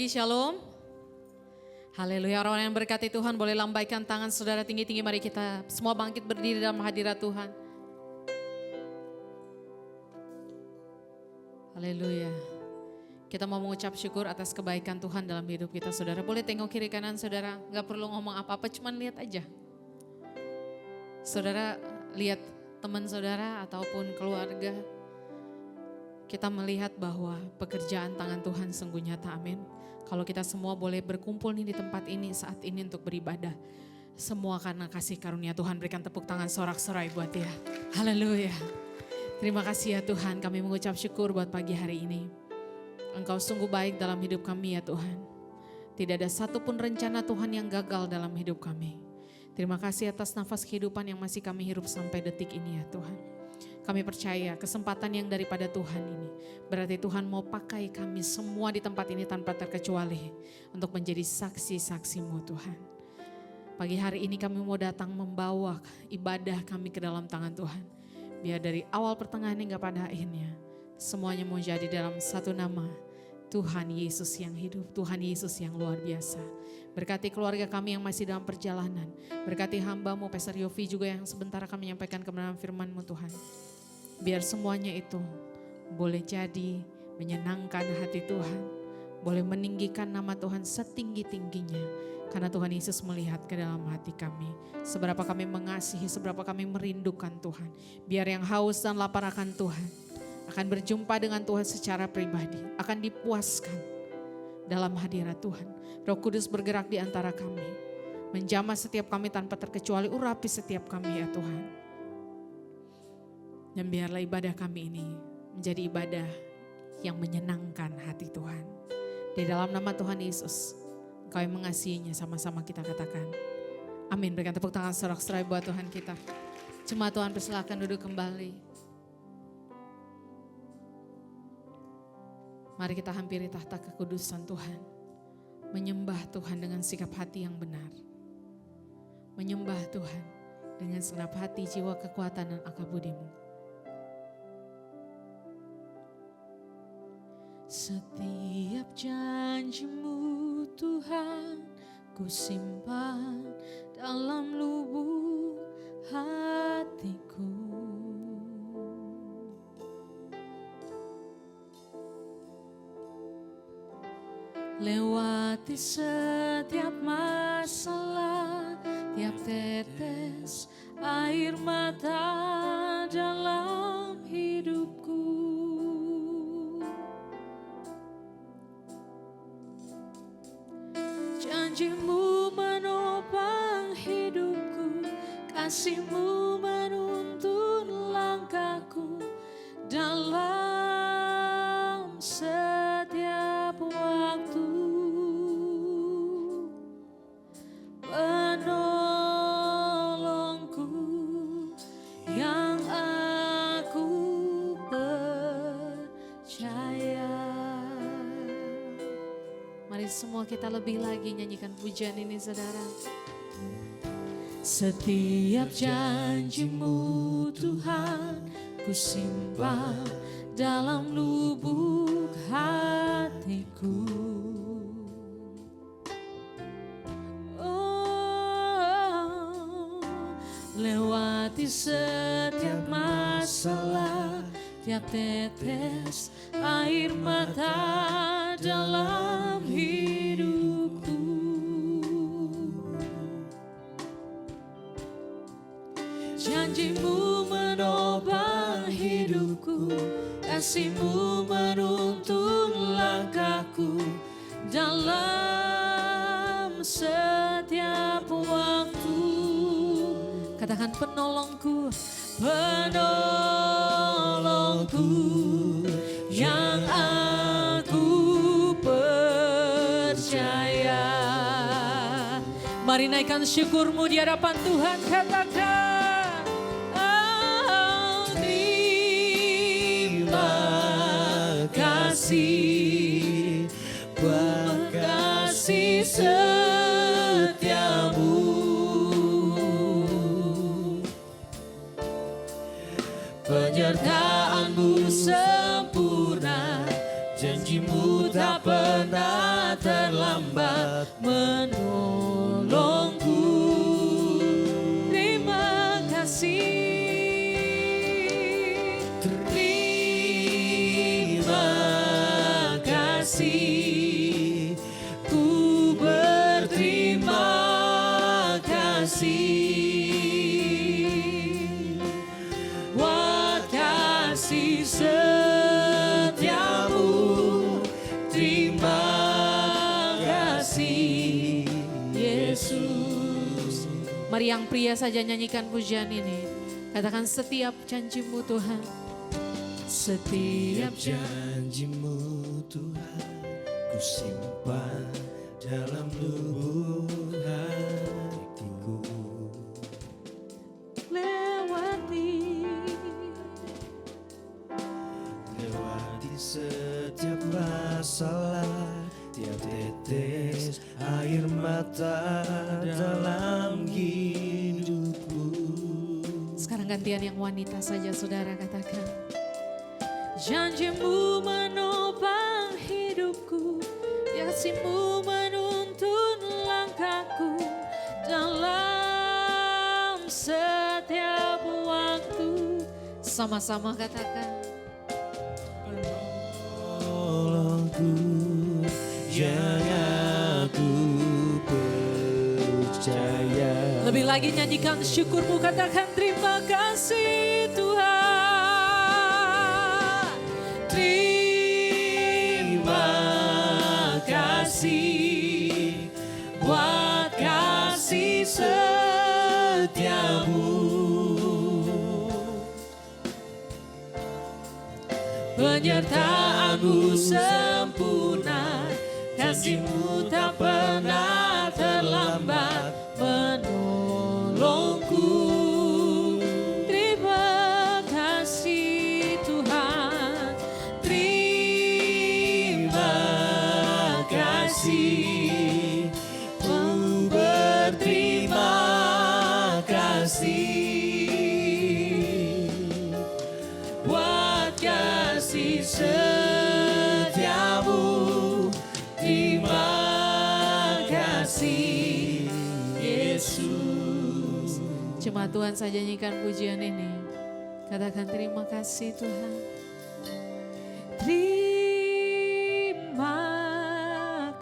pagi, Shalom. Haleluya, orang yang berkati Tuhan boleh lambaikan tangan saudara tinggi-tinggi. Mari kita semua bangkit berdiri dalam hadirat Tuhan. Haleluya. Kita mau mengucap syukur atas kebaikan Tuhan dalam hidup kita, saudara. Boleh tengok kiri kanan, saudara. Gak perlu ngomong apa-apa, cuman lihat aja. Saudara lihat teman saudara ataupun keluarga. Kita melihat bahwa pekerjaan tangan Tuhan sungguh nyata, amin. Kalau kita semua boleh berkumpul nih di tempat ini saat ini untuk beribadah. Semua karena kasih karunia Tuhan, berikan tepuk tangan sorak-sorai buat dia. Haleluya. Terima kasih ya Tuhan, kami mengucap syukur buat pagi hari ini. Engkau sungguh baik dalam hidup kami ya Tuhan. Tidak ada satupun rencana Tuhan yang gagal dalam hidup kami. Terima kasih atas nafas kehidupan yang masih kami hirup sampai detik ini ya Tuhan. Kami percaya kesempatan yang daripada Tuhan ini berarti Tuhan mau pakai kami semua di tempat ini tanpa terkecuali untuk menjadi saksi-saksi-Mu Tuhan. Pagi hari ini kami mau datang membawa ibadah kami ke dalam tangan Tuhan. Biar dari awal pertengahan hingga pada akhirnya semuanya mau jadi dalam satu nama, Tuhan Yesus yang hidup, Tuhan Yesus yang luar biasa. Berkati keluarga kami yang masih dalam perjalanan. Berkati hamba-Mu Pastor Yofi juga yang sebentar akan menyampaikan kebenaran firman-Mu Tuhan. Biar semuanya itu boleh jadi menyenangkan hati Tuhan. Boleh meninggikan nama Tuhan setinggi-tingginya. Karena Tuhan Yesus melihat ke dalam hati kami. Seberapa kami mengasihi, seberapa kami merindukan Tuhan. Biar yang haus dan lapar akan Tuhan akan berjumpa dengan Tuhan secara pribadi. Akan dipuaskan dalam hadirat Tuhan. Roh Kudus bergerak di antara kami. Menjamah setiap kami tanpa terkecuali. Urapi setiap kami ya Tuhan. Dan biarlah ibadah kami ini menjadi ibadah yang menyenangkan hati Tuhan. Di dalam nama Tuhan Yesus, Engkau yang mengasihinya, sama-sama kita katakan amin. Berikan tepuk tangan sorak-sorai buat Tuhan kita. Jemaat Tuhan persilakan duduk kembali. Mari kita hampiri tahta kekudusan Tuhan. Menyembah Tuhan dengan sikap hati yang benar. Menyembah Tuhan dengan segenap hati, jiwa, kekuatan, dan akal budimu. Setiap janji-Mu Tuhan ku simpan dalam lubuk hatiku. Lewati setiap masalah, tiap tetes air mata dalam hidupku. Janji-Mu menopang hidupku, kasih-Mu menuntun langkahku dalam setiap waktu. Penolongku yang aku percaya. Mari semua kita lebih lagi nyanyikan pujian ini saudara. Setiap janji-Mu Tuhan ku simpan dalam lubuk hatiku. Oh, lewati setiap masalah, tiap tetes air mata dalam hidupku. Janji-Mu menopang hidupku, kasih-Mu menuntun langkahku dalam setiap waktu. Katakan penolongku, penolongku yang aku percaya. Mari naikkan syukur-Mu di hadapan Tuhan, katakan kasih setiamu, penyertaan-Mu sempurna, janji-Mu tak pernah terlambat menolongku. Terima kasih, terima kasih, ku berterima kasih buat kasih setiamu. Terima kasih Yesus. Mari yang pria saja nyanyikan pujian ini. Katakan setiap janjimu Tuhan. Setiap janjimu Tuhan, ku simpan dalam lubuk hatiku. Lewati setiap masalah, tiap tetes air mata dalam hidupku. Sekarang gantian yang wanita saja saudara, katakan. Janjimu menopang hidupku, kasihmu menuntun langkahku dalam setiap waktu. Sama-sama katakan. Menolongku yang aku percaya. Lebih lagi nyanyikan syukurmu, katakan terima kasih Tuhan. Terima kasih buat kasih setiamu. Penyertaanmu sempurna, kasihmu tak pernah terlambat menolongku. Terima kasih Tuhan, terima kasih, ku berterima kasih buat kasih setiamu. Terima kasih Yesus. Jemaat Tuhan saja nyanyikan pujian ini. Katakan terima kasih Tuhan. Terima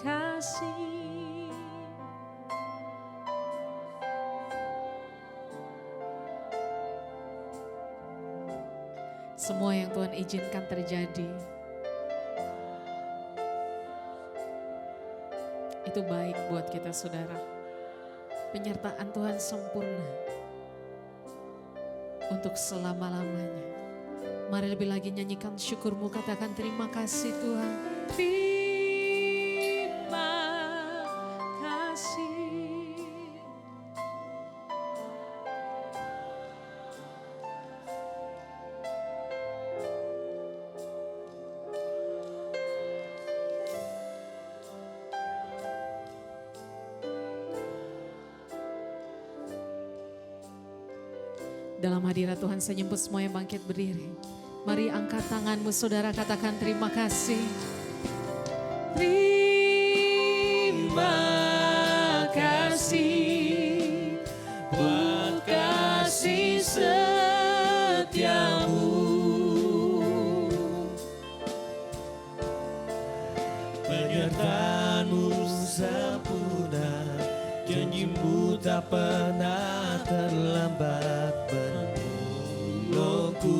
kasih. Semua yang Tuhan izinkan terjadi, itu baik buat kita saudara. Penyertaan Tuhan sempurna untuk selama-lamanya. Mari lebih lagi nyanyikan syukurmu, katakan terima kasih Tuhan. Terima kasih. Dalam hadirat Tuhan saya jemput semua yang bangkit berdiri. Mari angkat tanganmu saudara, katakan terima kasih. Terima kasih buat kasih setiamu. Penyertaanmu sempurna, janjimu tak pernah terlambat menolongku.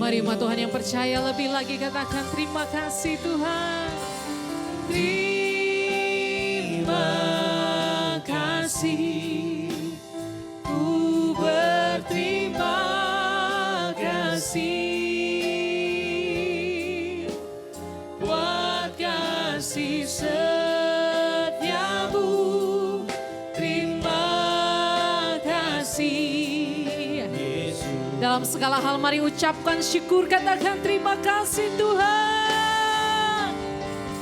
Mari umat Tuhan yang percaya lebih lagi katakan terima kasih Tuhan. Terima kasih, ku berterima kasih buat kasih setiamu. Terima kasih. Dalam segala hal mari ucapkan syukur, katakan terima kasih Tuhan.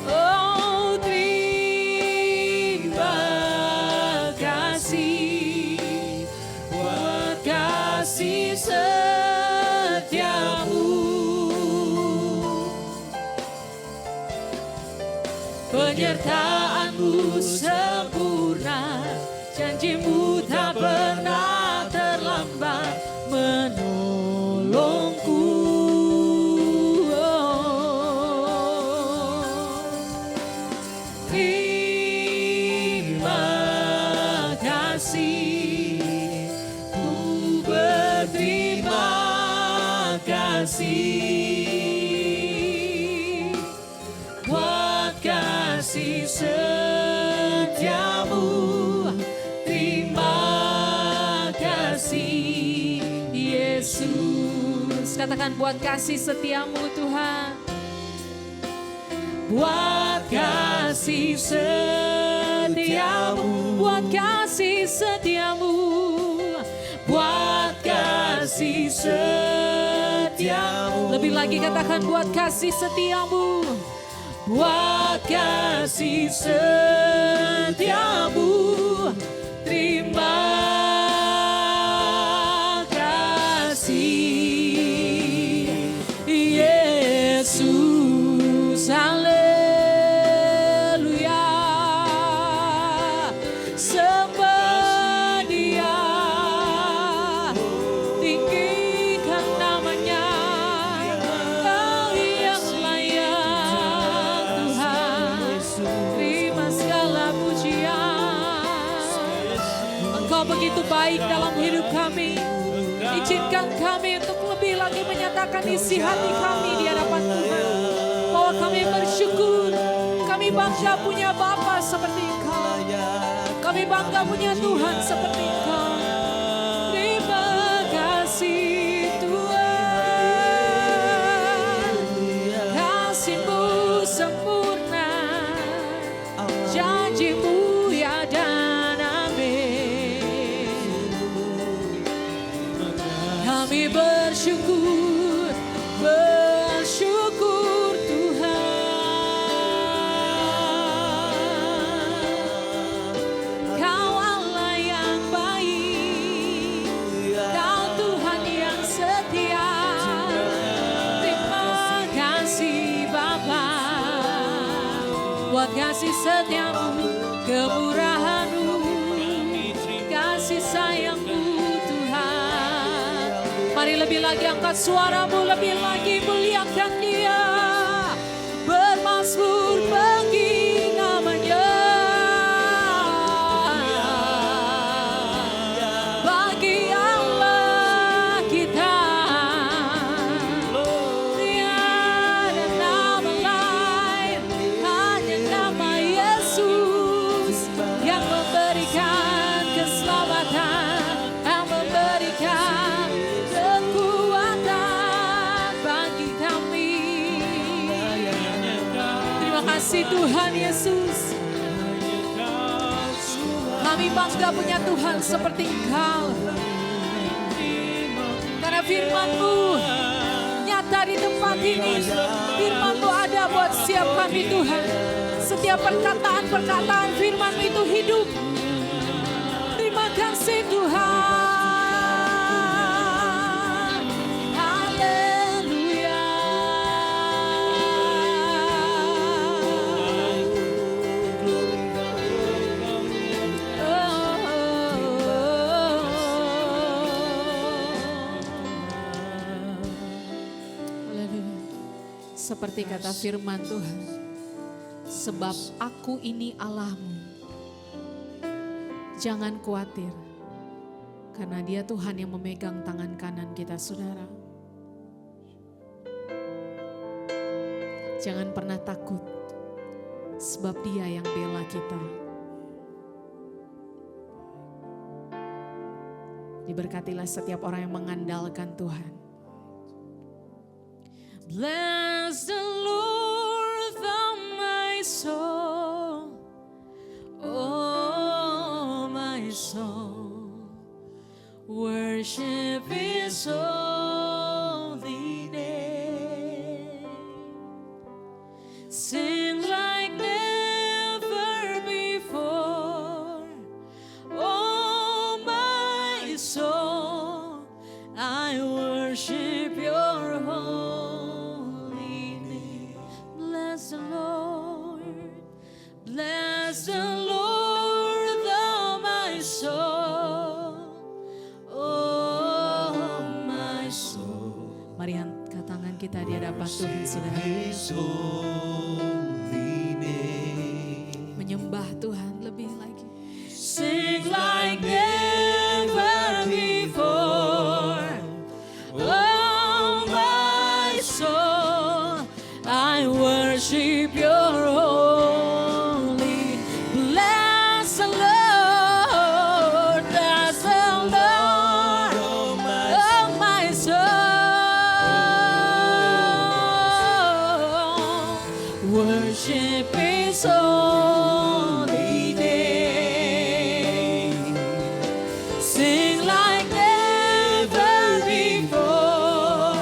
Oh terima kasih buat kasih setiamu. penyertaan-Mu sempurna, janji-Mu tak pernah terlambat menolongku. Terima kasih, ku berterima kasih buat kasih setiamu. Terima kasih Yesus. Katakan, buat kasih setiamu Tuhan, buat kasih setiamu, buat kasih setiamu, buat kasih setiamu. Lebih lagi katakan, buat kasih setiamu, buat kasih setiamu. Terima kasih Yesus. Haleluya. Sembah Dia, tinggikan namanya. Kau yang layak Tuhan, terima segala pujian. Engkau begitu baik dalam hidup kami. Izinkan kami untuk lebih lagi menyatakan isi hati kami di hadapan Tuhan, bahwa kami bersyukur, kami bangga punya Bapa seperti Engkau, kami bangga punya Tuhan seperti Engkau. Terima kasih Tuhan, kasih-Mu sempurna, janji-Mu ya dan amin. Kami bersyukur, bersyukur Tuhan. Kau Allah yang baik, Kau Tuhan yang setia. Terima kasih Bapa, buat kasih setiamu, kemurahan-Mu, kasih sayang-Mu Tuhan. Mari lebih lagi angkat suaramu, lebih lagi muliakan Dia. Bermazmur bagi namanya, bagi Allah kita. Tiada nama lain, hanya nama Yesus yang memberikan keselamatan, yang memberikan kekuatan bagi kami. Terima kasih Tuhan Yesus. Kami bangga punya Tuhan seperti Engkau, karena firman-Mu nyata di tempat ini. Firman-Mu ada buat setiap kami Tuhan. Setiap perkataan-perkataan firman-Mu itu hidup. Terima kasih Tuhan. Haleluya. Haleluya. Seperti kata firman Tuhan, sebab aku ini Allahmu, jangan khawatir, karena Dia Tuhan yang memegang tangan kanan kita, saudara. Jangan pernah takut, sebab Dia yang bela kita. Diberkatilah setiap orang yang mengandalkan Tuhan. Bless the Lord, thou my soul, oh my soul, worship His holy name. Sing like never before, oh my soul, I worship Your holy name. Bless the Lord, Bless the Lord, oh my soul. Oh my soul. Mari angkat tangan kita di hadapan Tuhan, saudara. Menyembah Tuhan lebih lagi. Sing like never before. Oh my soul, I worship your holy. Bless the Lord, bless the Lord, oh my soul. Worship His holy name. Sing like never before.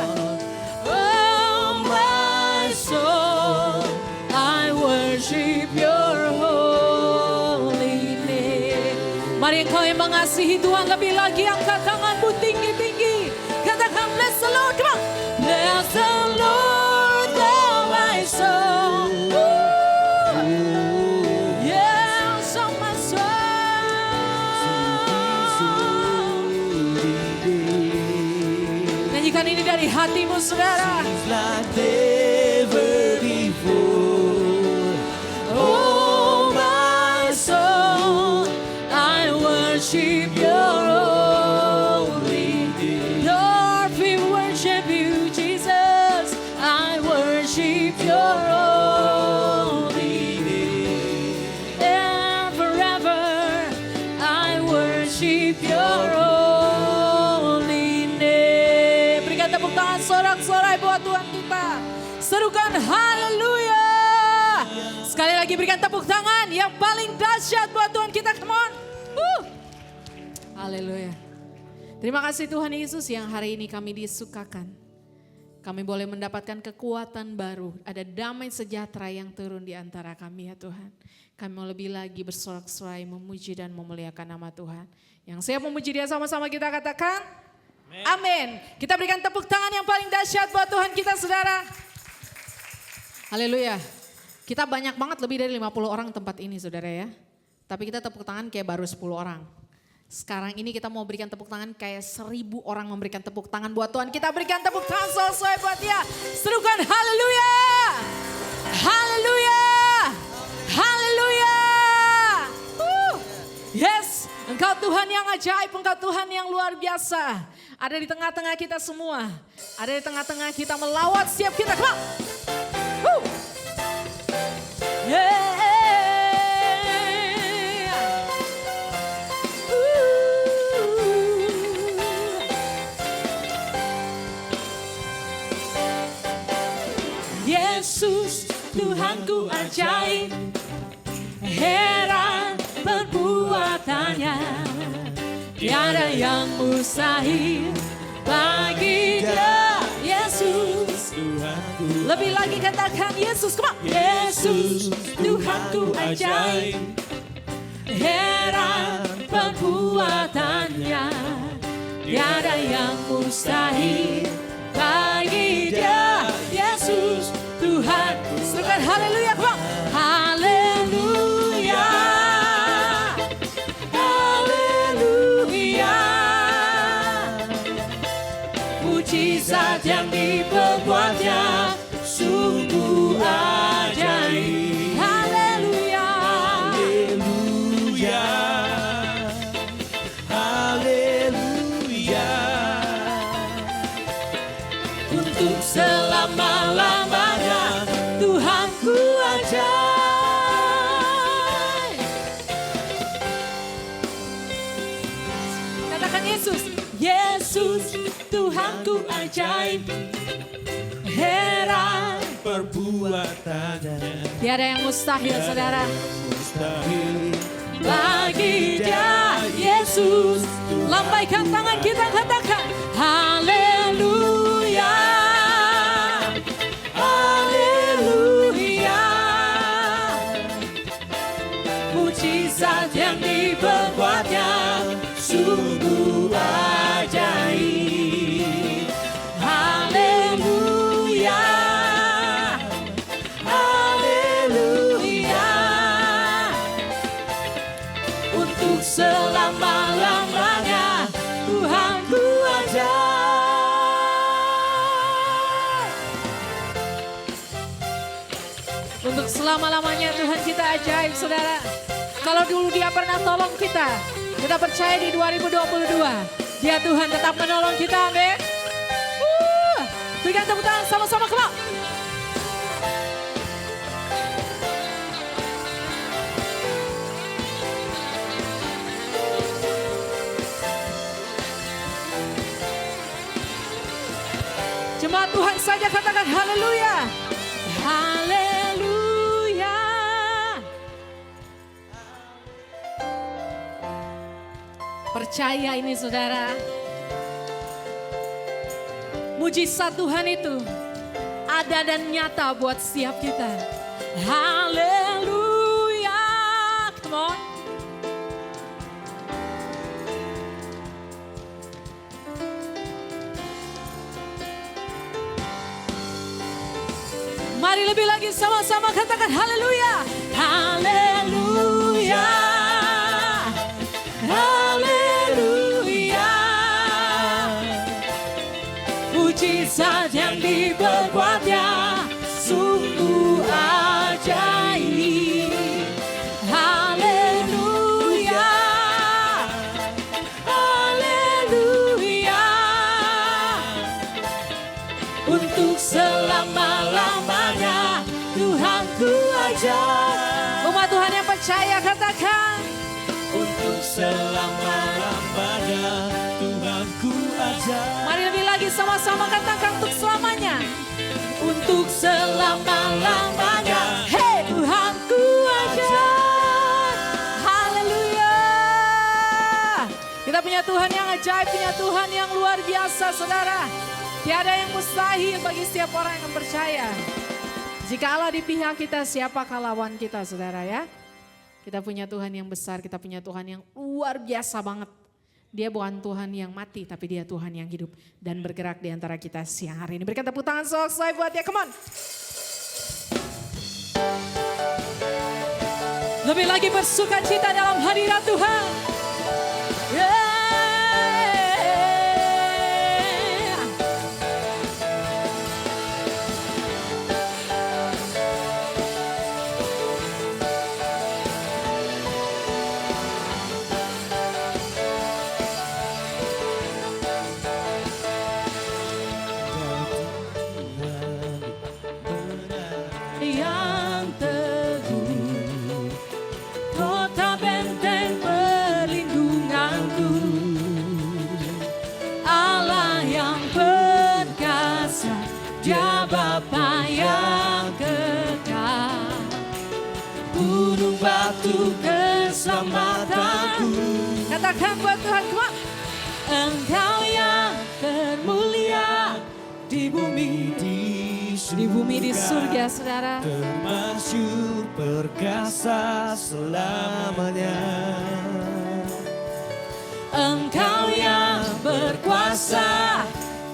Oh my soul, I worship your holy name. Mari engkau yang mengasihi Tuhan lebih lagi, angkat tanganmu tinggi-tinggi. Katakan bless the Lord, come on. Bless the Lord, oh my soul. Yes, oh my soul. Nyanyikan ini dari hatimu, saudara. Like never before. Oh my soul, I worship your holy name. Lord, we worship you, Jesus. I worship your holy name. And forever, I worship your holy name. Berikan tepuk tangan sorak-sorai buat Tuhan kita. Serukan haleluya. Sekali lagi berikan tepuk tangan yang paling dahsyat buat Tuhan kita. Come on. Haleluya. Terima kasih Tuhan Yesus yang hari ini kami disukakan. Kami boleh mendapatkan kekuatan baru. Ada damai sejahtera yang turun di antara kami ya Tuhan. Kami mau lebih lagi bersorak-sorai memuji dan memuliakan nama Tuhan. Yang siap memuji Dia sama-sama kita katakan. Amin. Kita berikan tepuk tangan yang paling dahsyat buat Tuhan kita, saudara. Haleluya. Kita banyak banget, lebih dari 50 orang tempat ini, saudara ya. Tapi kita tepuk tangan kayak baru 10 orang. Sekarang ini kita mau berikan tepuk tangan kayak 1000 orang memberikan tepuk tangan buat Tuhan. Kita berikan tepuk tangan sesuai buat Dia. Serukan haleluya. Haleluya. Haleluya. Yes, Engkau Tuhan yang ajaib, Engkau Tuhan yang luar biasa. Ada di tengah-tengah kita semua. Ada di tengah-tengah kita melawat setiap kita. Come on. Yeah. Yesus Tuhanku ajaib, heran perbuatannya, tiada yang mustahil bagi Dia. Yesus Tuhanku, lebih lagi katakan Yesus, come on. Yesus Tuhanku ajaib, heran perbuatannya, tiada yang mustahil bagi Dia. Yesus Tuhan, serukan haleluya, come on. Haleluya, haleluya. Mujizat yang diperbuatnya sungguh ajaib. Haleluya, Haleluya, haleluya. untuk selama-lamanya Tuhanku ajaib. Katakan Yesus. Yesus Tuhanku ajaib, heran Perbuatannya tiada yang mustahil, saudara, mustahil bagi Dia. Yesus, lambaikan tangan kita, katakan haleluya, haleluya. Mujizat yang diperbuatnya sungguh ajaib. Haleluya, haleluya. selama-lamanya Tuhan ku ajaib. Untuk selama-lamanya Tuhan kita ajaib, saudara. Kalau dulu dia pernah tolong kita percaya di 2022 dia Tuhan tetap menolong kita, amin. Berikan tepuk tangan sama-sama, come on. Jemaat Tuhan saja katakan haleluya. Haleluya. Percaya ini saudara. Mujizat Tuhan itu ada dan nyata buat setiap kita. Haleluya. Come on. Mari lebih lagi sama-sama katakan haleluya. Haleluya. Haleluya. Mujizat yang diperbuatnya sungguh ajaib. Haleluya. Haleluya. Untuk selama-lamanya Tuhan ku ajaib. Umat Tuhan yang percaya katakan. Untuk selama-lamanya Tuhan ku ajaib. Mari lebih lagi sama-sama katakan untuk selamanya. Untuk selama-lamanya. Hey Tuhan ku ajaib. Haleluya. Kita punya Tuhan yang ajaib, punya Tuhan yang luar biasa saudara. Tiada yang mustahil bagi setiap orang yang percaya. Jika Allah di pihak kita, siapakah lawan kita saudara ya? Kita punya Tuhan yang besar, kita punya Tuhan yang luar biasa banget. Dia bukan Tuhan yang mati, tapi dia Tuhan yang hidup dan bergerak di antara kita siang hari ini. Berikan tepuk tangan selesai buat dia, come on. Lebih lagi bersuka cita dalam hadirat Tuhan. Yeah. Yang teguh, kota benteng perlindunganku, Allah yang perkasa, Dia Bapa yang kekal, gunung batu keselamatanku. Katakan buat Tuhan, kuat. Engkau yang termulia di bumi, di surga saudara. Termasyur perkasa selamanya. Engkau yang berkuasa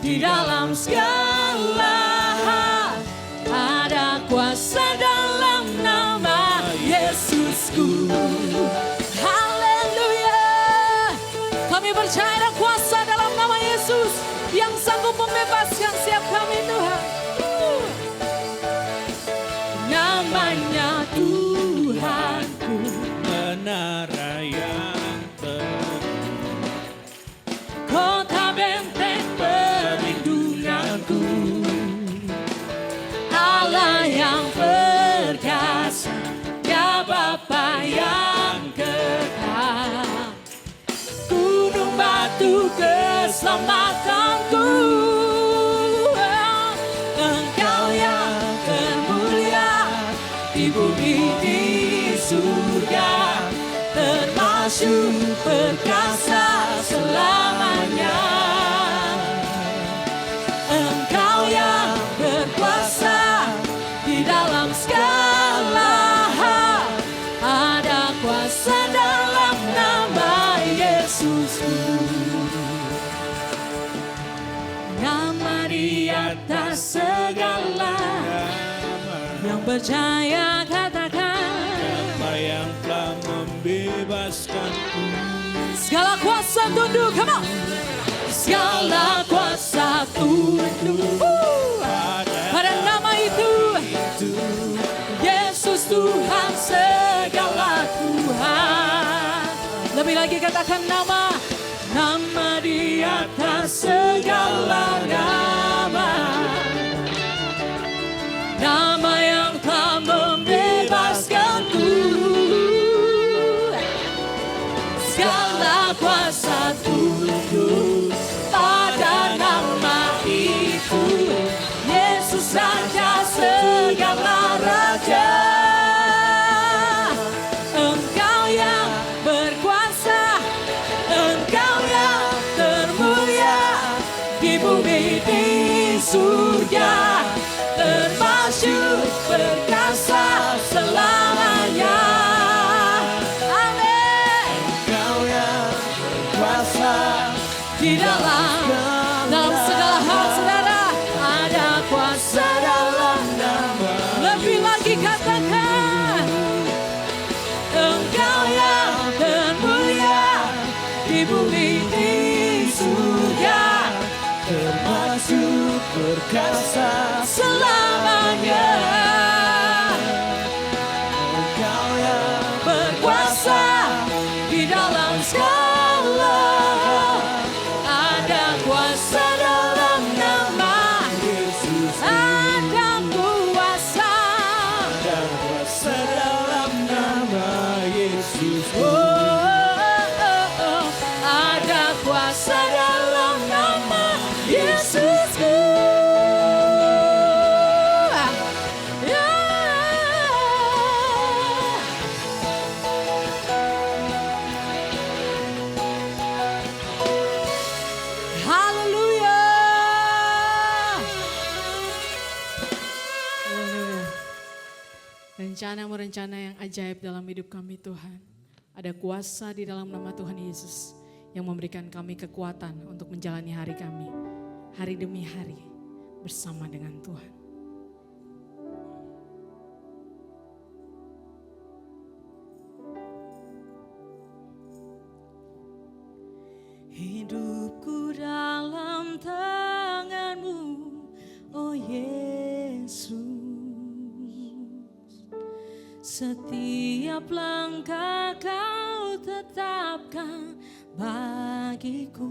di dalam segala hal. Ada kuasa dalam nama Yesusku. Haleluya. Kami percaya ada kuasa dalam nama Yesus yang sanggup membebaskan setiap kami Tuhan. Namanya Tuhanku, Menara yang teguh, kota benteng perlindunganku, Allah yang perkasa, Dia Bapa yang kekal, gunung batu keselamatanku. Engkau yang termulia di bumi, di surga, termasyur perkasa selamanya. Engkau yang berkuasa di dalam segala hal. Ada kuasa dalam nama Yesusku. Nama di atas segala, yang percaya katakan. Siapa yang telah membebaskanku Segala kuasa tunduk, come on. Segala kuasa tunduk pada nama itu. Yesus Tuhan, segala Tuhan. Lebih lagi katakan nama. Nama di atas segala nama. Nama yang telah membebaskanku. Segala kuasa tunduk pada nama itu. Yesus Raja segala raja. Engkau yang berkuasa, Engkau yang termulia di bumi di surga, termasyur perkasa selamanya. Amin. Engkau yang berkuasa Di dalam segala hal saudara ada kuasa dalam nama. Lebih lagi katakan, Engkau yang termulia di bumi di surga, termasyur perkasa selamanya. Engkau yang Berkuasa di dalam segala, ada kuasa dalam nama Yesus, ada kuasa. dan kuasa dalam nama Yesus. Ada kuasa dalam nama Yesusku. Haleluya. Rencana-rencana yang ajaib dalam hidup kami Tuhan. Ada kuasa di dalam nama Tuhan Yesus yang memberikan kami kekuatan untuk menjalani hari kami. Hari demi hari bersama dengan Tuhan. Hidupku dalam tangan-Mu, oh Yesus. Setiap langkah Kau tetapkan bagiku.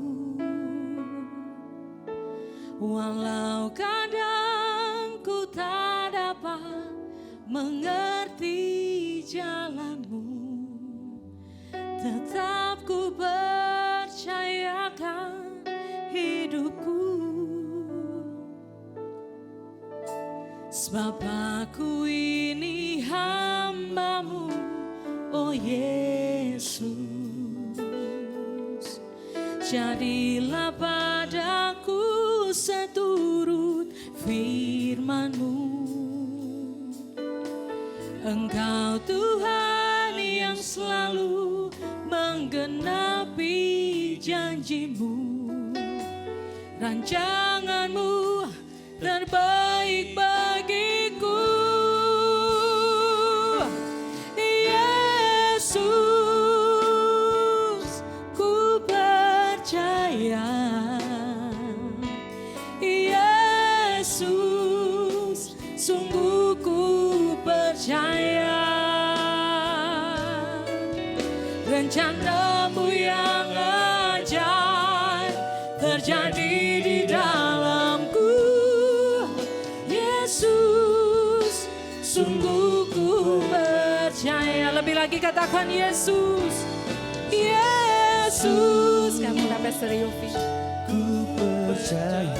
Walau kadang ku tak dapat mengerti jalan-Mu, tetap ku percayakan hidupku. Sebab aku ini hamba-Mu, oh Yesus. Jadilah padaku seturut firman-Mu. Engkau Tuhan yang selalu menggenapi janji-Mu. Rancangan-Mu terbaik bagiku. Yesus, ku percaya. Yesus, sungguh ku percaya. Rencana-Mu yang ajaib terjadi di dalamku. Yesus, sungguh ku percaya. Lebih lagi katakan Yesus. Yesus, kamu dapat serius. Ku percaya.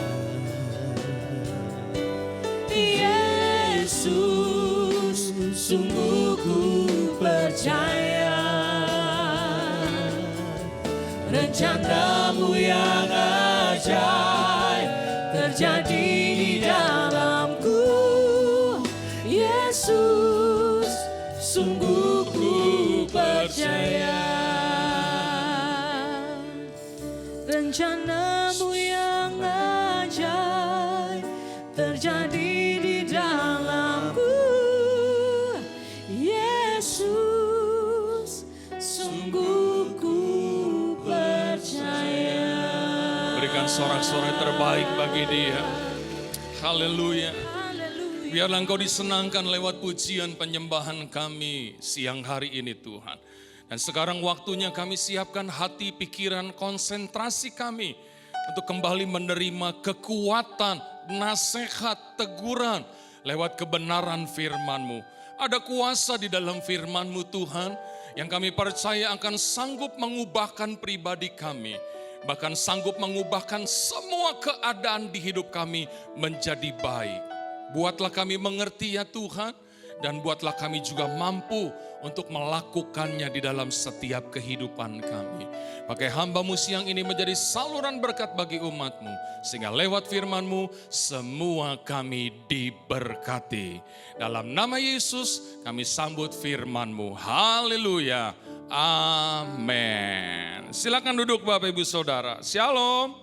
Yesus, sungguh ku percaya. Rencana-Mu yang ajaib terjadi di dalamku. Yesus, sungguh ku percaya. Rencana-Mu yang ajaib terjadi di dalamku. Yesus, sungguh ku percaya. berikan sorak-sorai terbaik bagi Dia. Haleluya. Biarlah Engkau disenangkan lewat pujian penyembahan kami siang hari ini Tuhan. Dan sekarang waktunya kami siapkan hati, pikiran, konsentrasi kami untuk kembali menerima kekuatan, nasihat, teguran lewat kebenaran firman-Mu. Ada kuasa di dalam firman-Mu Tuhan yang kami percaya akan sanggup mengubahkan pribadi kami. Bahkan sanggup mengubahkan semua keadaan di hidup kami menjadi baik. Buatlah kami mengerti ya Tuhan, dan buatlah kami juga mampu untuk melakukannya di dalam setiap kehidupan kami. Pakai hamba-Mu siang ini menjadi saluran berkat bagi umat-Mu, sehingga lewat firman-Mu semua kami diberkati. Dalam nama Yesus kami sambut firman-Mu. Haleluya. Amin. Silakan duduk Bapak Ibu Saudara. Shalom.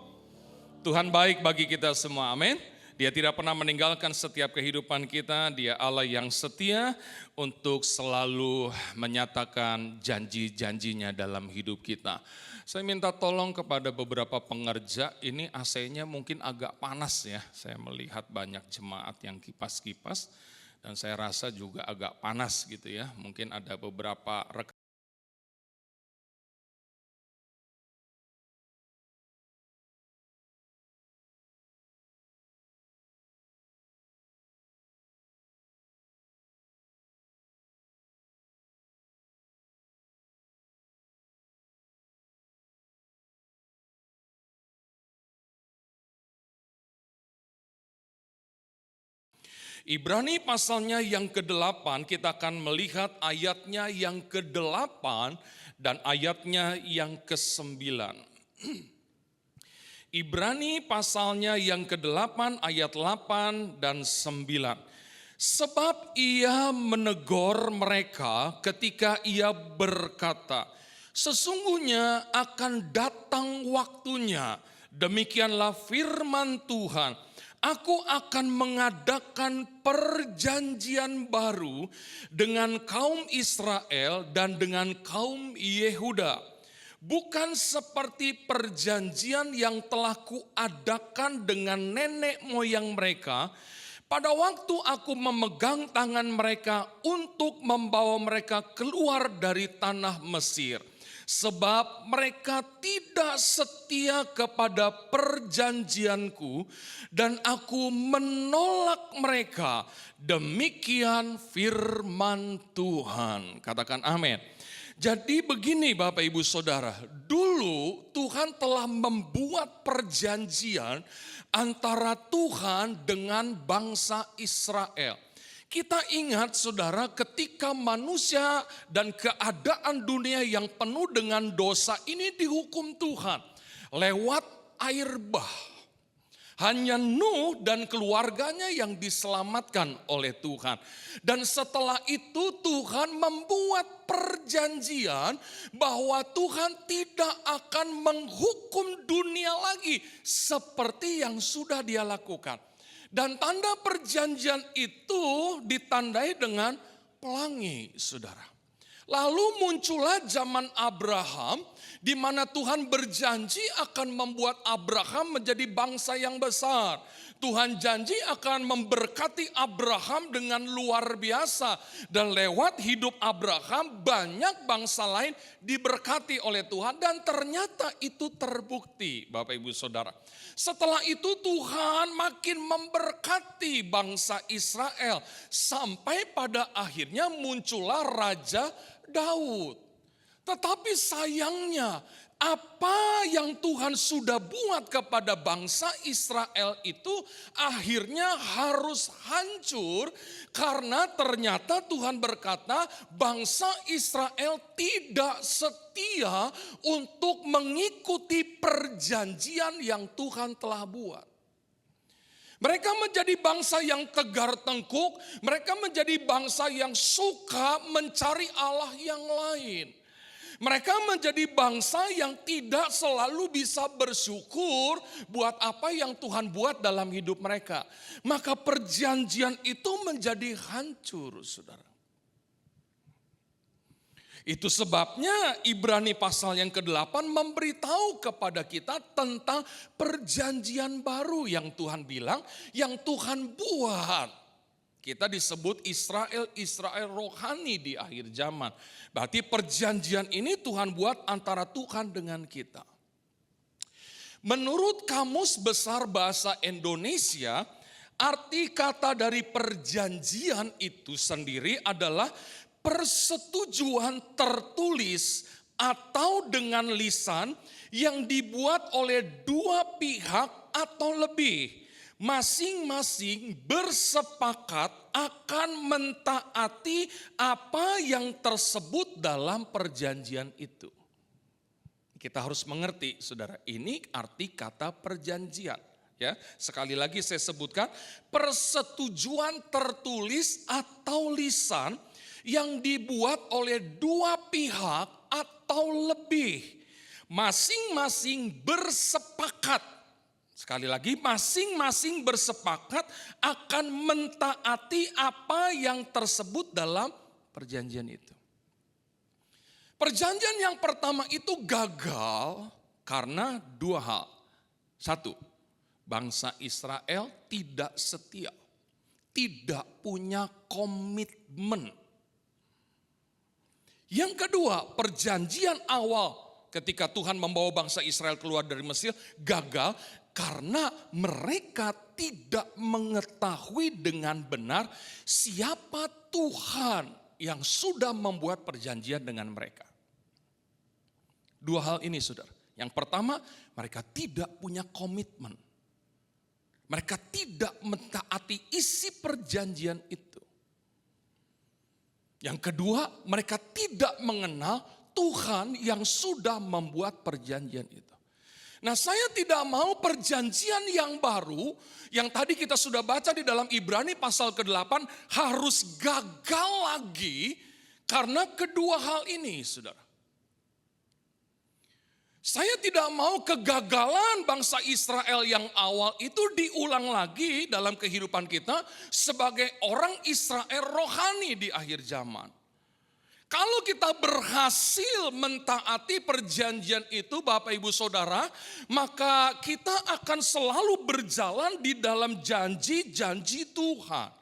Tuhan baik bagi kita semua. Amin. Dia tidak pernah meninggalkan setiap kehidupan kita. Dia Allah yang setia untuk selalu menyatakan janji-janjinya dalam hidup kita. Saya minta tolong kepada beberapa pengerja, ini AC-nya mungkin agak panas ya. Saya melihat banyak jemaat yang kipas-kipas dan saya rasa juga agak panas gitu ya. Mungkin ada beberapa rekan. Ibrani pasalnya yang ke-8, kita akan melihat ayatnya yang ke-8 dan ayatnya yang ke-9. Ibrani pasalnya yang ke-8 ayat 8 dan 9. Sebab ia menegur mereka ketika ia berkata, sesungguhnya akan datang waktunya, demikianlah firman Tuhan, aku akan mengadakan perjanjian baru dengan kaum Israel dan dengan kaum Yehuda. Bukan seperti perjanjian yang telah kuadakan dengan nenek moyang mereka pada waktu aku memegang tangan mereka untuk membawa mereka keluar dari tanah Mesir. Sebab mereka tidak setia kepada perjanjianku dan aku menolak mereka. Demikian firman Tuhan. Katakan amin. Jadi begini Bapak Ibu Saudara, dulu Tuhan telah membuat perjanjian antara Tuhan dengan bangsa Israel. Kita ingat saudara, ketika manusia dan keadaan dunia yang penuh dengan dosa ini dihukum Tuhan lewat air bah. Hanya Nuh dan keluarganya yang diselamatkan oleh Tuhan. Dan setelah itu Tuhan membuat perjanjian bahwa Tuhan tidak akan menghukum dunia lagi seperti yang sudah Dia lakukan. Dan tanda perjanjian itu ditandai dengan pelangi, saudara. Lalu muncullah zaman Abraham, di mana Tuhan berjanji akan membuat Abraham menjadi bangsa yang besar. Tuhan janji akan memberkati Abraham dengan luar biasa. Dan lewat hidup Abraham banyak bangsa lain diberkati oleh Tuhan. Dan ternyata itu terbukti Bapak Ibu Saudara. Setelah itu Tuhan makin memberkati bangsa Israel. Sampai pada akhirnya muncullah Raja Daud. Tetapi sayangnya apa yang Tuhan sudah buat kepada bangsa Israel itu akhirnya harus hancur. Karena ternyata Tuhan berkata bangsa Israel tidak setia untuk mengikuti perjanjian yang Tuhan telah buat. Mereka menjadi bangsa yang tegar tengkuk, mereka menjadi bangsa yang suka mencari Allah yang lain. Mereka menjadi bangsa yang tidak selalu bisa bersyukur buat apa yang Tuhan buat dalam hidup mereka. Maka perjanjian itu menjadi hancur, saudara. Itu sebabnya Ibrani pasal yang ke-8 memberitahu kepada kita tentang perjanjian baru yang Tuhan bilang, yang Tuhan buat. Kita disebut Israel rohani di akhir zaman. Berarti perjanjian ini Tuhan buat antara Tuhan dengan kita. Menurut Kamus Besar Bahasa Indonesia, arti kata dari perjanjian itu sendiri adalah persetujuan tertulis atau dengan lisan yang dibuat oleh dua pihak atau lebih. Masing-masing bersepakat akan mentaati apa yang tersebut dalam perjanjian itu. Kita harus mengerti, saudara, ini arti kata perjanjian. Ya, sekali lagi saya sebutkan, persetujuan tertulis atau lisan yang dibuat oleh dua pihak atau lebih. Masing-masing bersepakat. Sekali lagi, masing-masing bersepakat akan mentaati apa yang tersebut dalam perjanjian itu. Perjanjian yang pertama itu gagal karena dua hal. Satu, bangsa Israel tidak setia, tidak punya komitmen. Yang kedua, perjanjian awal ketika Tuhan membawa bangsa Israel keluar dari Mesir gagal karena mereka tidak mengetahui dengan benar siapa Tuhan yang sudah membuat perjanjian dengan mereka. Dua hal ini, saudara. Yang pertama, mereka tidak punya komitmen. Mereka tidak mentaati isi perjanjian itu. Yang kedua, mereka tidak mengenal Tuhan yang sudah membuat perjanjian itu. Nah, saya tidak mau perjanjian yang baru, yang tadi kita sudah baca di dalam Ibrani pasal ke-8, harus gagal lagi karena kedua hal ini, saudara. Saya tidak mau kegagalan bangsa Israel yang awal itu diulang lagi dalam kehidupan kita sebagai orang Israel rohani di akhir zaman. Kalau kita berhasil mentaati perjanjian itu Bapak Ibu Saudara, maka kita akan selalu berjalan di dalam janji-janji Tuhan.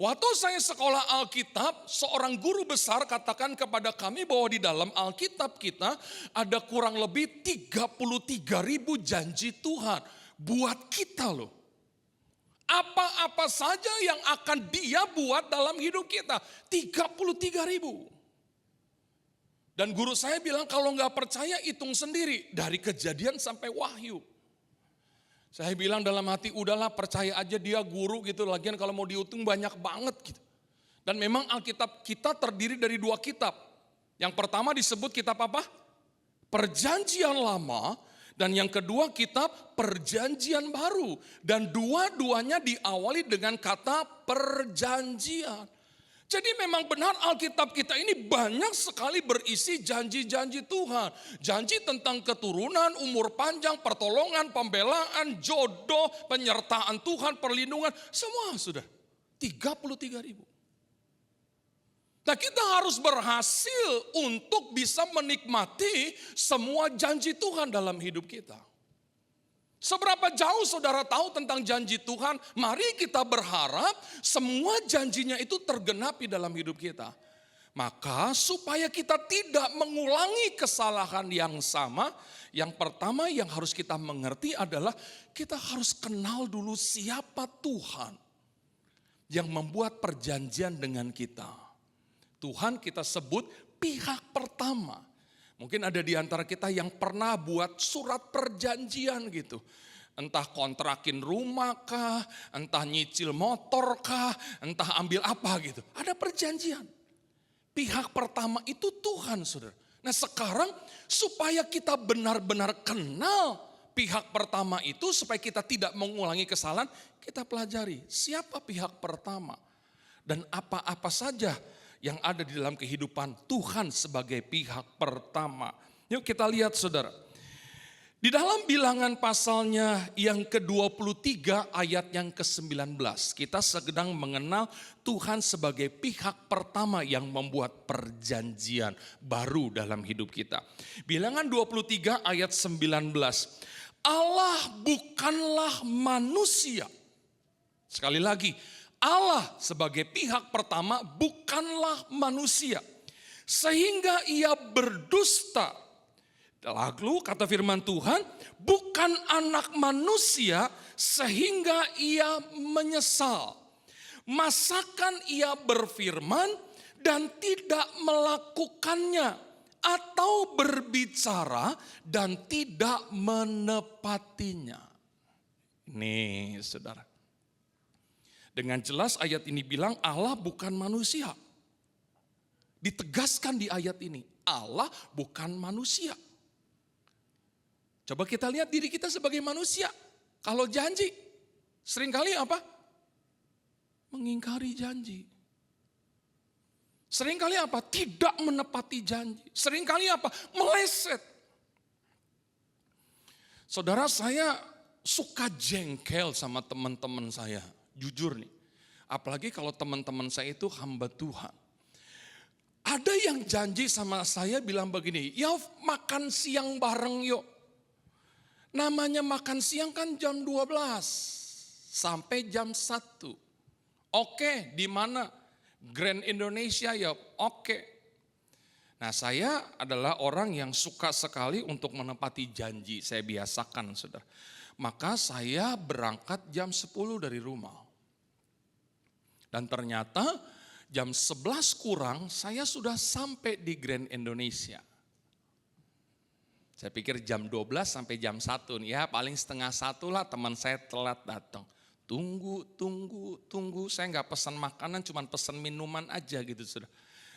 Waktu saya sekolah Alkitab, seorang guru besar katakan kepada kami bahwa di dalam Alkitab kita ada kurang lebih 33.000 janji Tuhan buat kita loh. Apa-apa saja yang akan Dia buat dalam hidup kita, 33.000. Dan guru saya bilang kalau nggak percaya hitung sendiri dari Kejadian sampai Wahyu. Saya bilang dalam hati, udahlah percaya aja dia guru gitu. Lagian kalau mau dihitung banyak banget gitu. Dan memang Alkitab kita terdiri dari dua kitab. Yang pertama disebut kitab apa? Perjanjian Lama. Dan yang kedua kitab Perjanjian Baru. Dan dua-duanya diawali dengan kata perjanjian. Jadi memang benar Alkitab kita ini banyak sekali berisi janji-janji Tuhan. Janji tentang keturunan, umur panjang, pertolongan, pembelaan, jodoh, penyertaan Tuhan, perlindungan. Semua sudah 33.000. Nah kita harus berhasil untuk bisa menikmati semua janji Tuhan dalam hidup kita. Seberapa jauh saudara tahu tentang janji Tuhan? Mari kita berharap semua janjinya itu tergenapi dalam hidup kita. Maka supaya kita tidak mengulangi kesalahan yang sama, yang pertama yang harus kita mengerti adalah kita harus kenal dulu siapa Tuhan yang membuat perjanjian dengan kita. Tuhan kita sebut pihak pertama. Mungkin ada di antara kita yang pernah buat surat perjanjian gitu. Entah kontrakin rumah kah, entah nyicil motor kah, entah ambil apa gitu. Ada perjanjian. Pihak pertama itu Tuhan, saudara. Nah sekarang supaya kita benar-benar kenal pihak pertama itu, supaya kita tidak mengulangi kesalahan, kita pelajari siapa pihak pertama. Dan apa-apa saja yang ada di dalam kehidupan Tuhan sebagai pihak pertama. Yuk kita lihat saudara. Di dalam Bilangan pasalnya yang ke-23 ayat yang ke-19, kita sedang mengenal Tuhan sebagai pihak pertama yang membuat perjanjian baru dalam hidup kita. Bilangan 23 ayat 19, Allah bukanlah manusia. Sekali lagi, Allah sebagai pihak pertama bukanlah manusia, sehingga ia berdusta. Lalu kata firman Tuhan, bukan anak manusia sehingga ia menyesal. Masakan ia berfirman dan tidak melakukannya, atau berbicara dan tidak menepatinya. Nih saudara, dengan jelas ayat ini bilang Allah bukan manusia. Ditegaskan di ayat ini, Allah bukan manusia. Coba kita lihat diri kita sebagai manusia. Kalau janji, seringkali apa? Mengingkari janji. Seringkali apa? Tidak menepati janji. Seringkali apa? Meleset. Saudara, saya suka jengkel sama teman-teman saya. Jujur nih. Apalagi kalau teman-teman saya itu hamba Tuhan. Ada yang janji sama saya bilang begini, ya makan siang bareng yuk. Namanya makan siang kan jam 12 sampai jam 1. Oke, di mana? Grand Indonesia ya, oke. Nah, saya adalah orang yang suka sekali untuk menepati janji. Saya biasakan, saudara. Maka saya berangkat jam 10 dari rumah. Dan ternyata jam 11 kurang saya sudah sampai di Grand Indonesia. Saya pikir jam 12 sampai jam 1 nih ya, paling setengah 1 lah teman saya telat datang. Tunggu, saya nggak pesan makanan, cuma pesan minuman aja gitu saudara.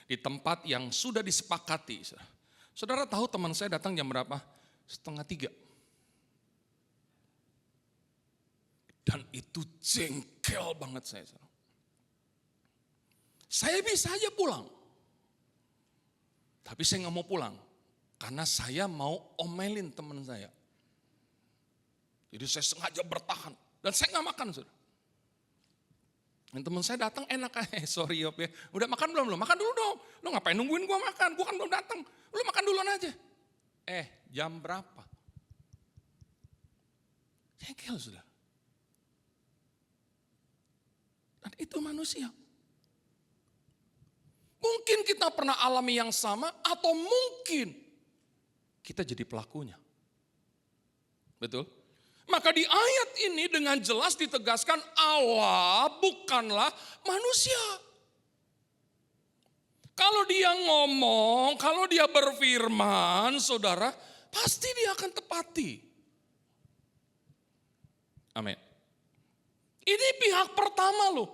Di tempat yang sudah disepakati. Saudara, saudara tahu teman saya datang jam berapa? Setengah 3. Dan itu jengkel banget saya. Saudara. Saya bisa aja pulang. Tapi saya nggak mau pulang. Karena saya mau omelin teman saya. Jadi saya sengaja bertahan. Dan saya nggak makan. Saudara. Dan teman saya datang enak aja. Sorry Yop ya. Udah makan belum? Lo makan dulu dong. Lo ngapain nungguin gua makan? Gua kan belum datang. Lo makan duluan aja. Jam berapa? Jengkel sudah. Dan itu manusia. Mungkin kita pernah alami yang sama atau mungkin kita jadi pelakunya. Betul? Maka di ayat ini dengan jelas ditegaskan Allah bukanlah manusia. Kalau dia ngomong, kalau dia berfirman, saudara, pasti dia akan tepati. Amin. Ini pihak pertama loh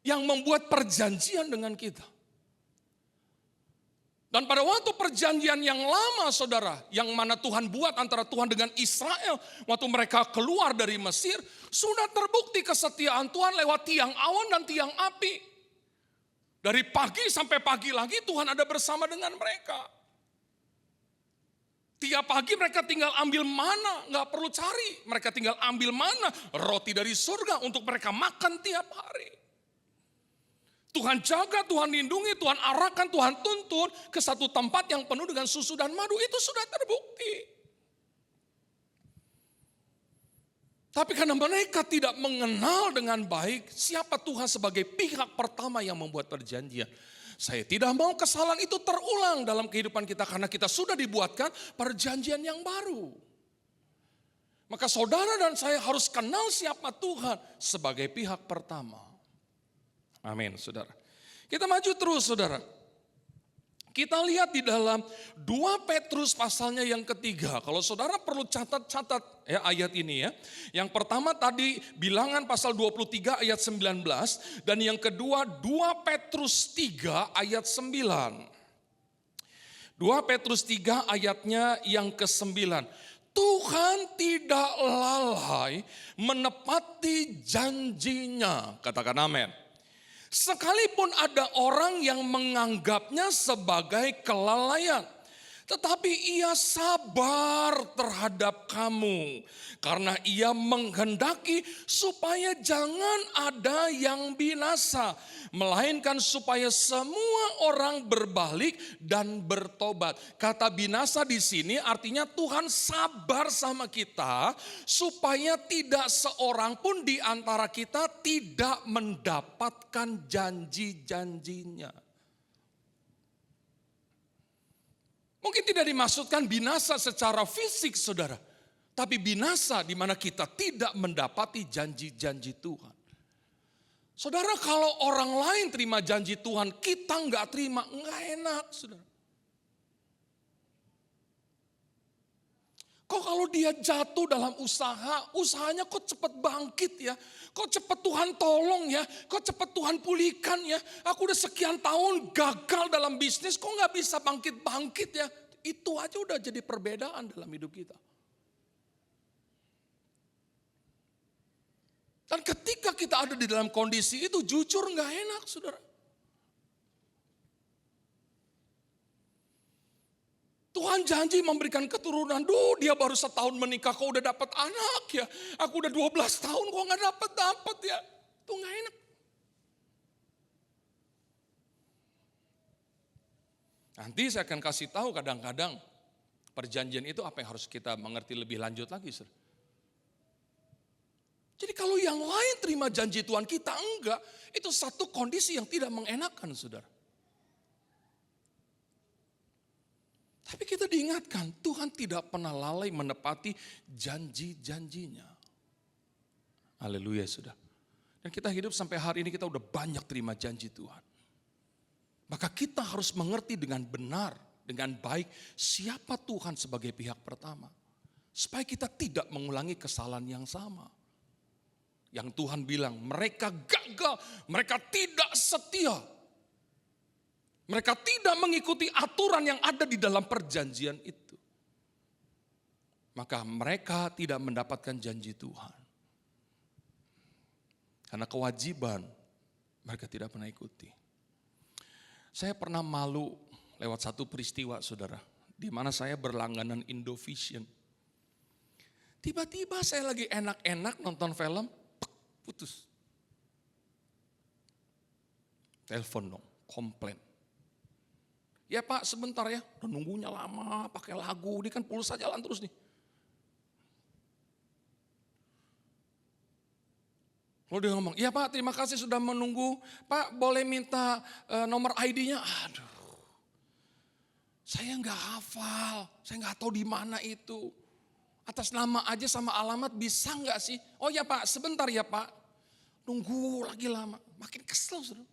yang membuat perjanjian dengan kita. Dan pada waktu perjanjian yang lama saudara, yang mana Tuhan buat antara Tuhan dengan Israel, waktu mereka keluar dari Mesir, sudah terbukti kesetiaan Tuhan lewat tiang awan dan tiang api. Dari pagi sampai pagi lagi Tuhan ada bersama dengan mereka. Tiap pagi mereka tinggal ambil mana, gak perlu cari. Mereka tinggal ambil mana, roti dari surga untuk mereka makan tiap hari. Tuhan jaga, Tuhan lindungi, Tuhan arahkan, Tuhan tuntun ke satu tempat yang penuh dengan susu dan madu. Itu sudah terbukti. Tapi karena mereka tidak mengenal dengan baik siapa Tuhan sebagai pihak pertama yang membuat perjanjian. Saya tidak mau kesalahan itu terulang dalam kehidupan kita karena kita sudah dibuatkan perjanjian yang baru. Maka saudara dan saya harus kenal siapa Tuhan sebagai pihak pertama. Amin, saudara. Kita maju terus, saudara. Kita lihat di dalam 2 Petrus pasalnya yang ketiga. Kalau saudara perlu catat ya ayat ini ya. Yang pertama tadi Bilangan pasal 23 ayat 19. Dan yang kedua 2 Petrus 3 ayat 9. 2 Petrus 3 ayatnya yang ke-9. Tuhan tidak lalai menepati janjinya. Katakan amin. Sekalipun ada orang yang menganggapnya sebagai kelalaian. Tetapi ia sabar terhadap kamu karena ia menghendaki supaya jangan ada yang binasa, melainkan supaya semua orang berbalik dan bertobat. Kata binasa di sini artinya Tuhan sabar sama kita supaya tidak seorang pun di antara kita tidak mendapatkan janji-janjinya. Mungkin tidak dimaksudkan binasa secara fisik, saudara. Tapi binasa di mana kita tidak mendapati janji-janji Tuhan. Saudara, kalau orang lain terima janji Tuhan, kita nggak terima, nggak enak, saudara. Kok kalau dia jatuh dalam usaha, usahanya kok cepat bangkit ya. Kok cepat Tuhan tolong ya. Kok cepat Tuhan pulihkan ya. Aku udah sekian tahun gagal dalam bisnis, kok gak bisa bangkit-bangkit ya. Itu aja udah jadi perbedaan dalam hidup kita. Dan ketika kita ada di dalam kondisi itu, jujur gak enak, saudara. Tuhan janji memberikan keturunan. Dia baru setahun menikah kok udah dapat anak ya. Aku udah 12 tahun kok gak dapat ya. Itu gak enak. Nanti saya akan kasih tahu kadang-kadang perjanjian itu apa yang harus kita mengerti lebih lanjut lagi. Jadi kalau yang lain terima janji Tuhan, kita enggak. Itu satu kondisi yang tidak mengenakan, saudara. Tapi kita diingatkan, Tuhan tidak pernah lalai menepati janji-janjinya. Haleluya, sudah. Dan kita hidup sampai hari ini kita udah banyak terima janji Tuhan. Maka kita harus mengerti dengan benar, dengan baik siapa Tuhan sebagai pihak pertama. Supaya kita tidak mengulangi kesalahan yang sama. Yang Tuhan bilang mereka gagal, mereka tidak setia. Mereka tidak mengikuti aturan yang ada di dalam perjanjian itu. Maka mereka tidak mendapatkan janji Tuhan. Karena kewajiban mereka tidak pernah ikuti. Saya pernah malu lewat satu peristiwa, saudara. Di mana saya berlangganan Indovision. Tiba-tiba saya lagi enak-enak nonton film, putus. Telepon dong, komplain. Ya Pak sebentar ya, udah nunggunya lama pakai lagu, ini kan pulsa jalan terus nih. Lalu dia ngomong, iya Pak terima kasih sudah menunggu, Pak boleh minta nomor ID-nya? Aduh, saya nggak hafal, saya nggak tahu di mana itu. Atas nama aja sama alamat bisa nggak sih? Oh ya Pak sebentar ya Pak, nunggu lagi lama, makin kesel sudah.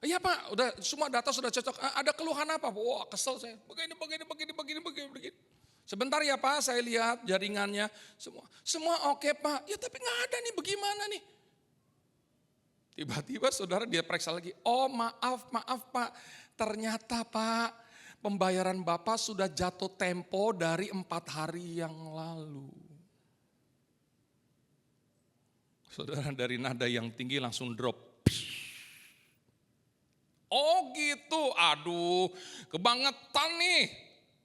Iya Pak, udah semua data sudah cocok. Ada keluhan apa? Wah kesel saya. Begini. Sebentar ya Pak, saya lihat jaringannya. Semua oke Pak. Ya tapi nggak ada nih, bagaimana nih? Tiba-tiba saudara dia periksa lagi. Oh maaf Pak. Ternyata Pak, pembayaran Bapak sudah jatuh tempo dari 4 hari yang lalu. Saudara dari nada yang tinggi langsung drop. Oh gitu, aduh kebangetan nih.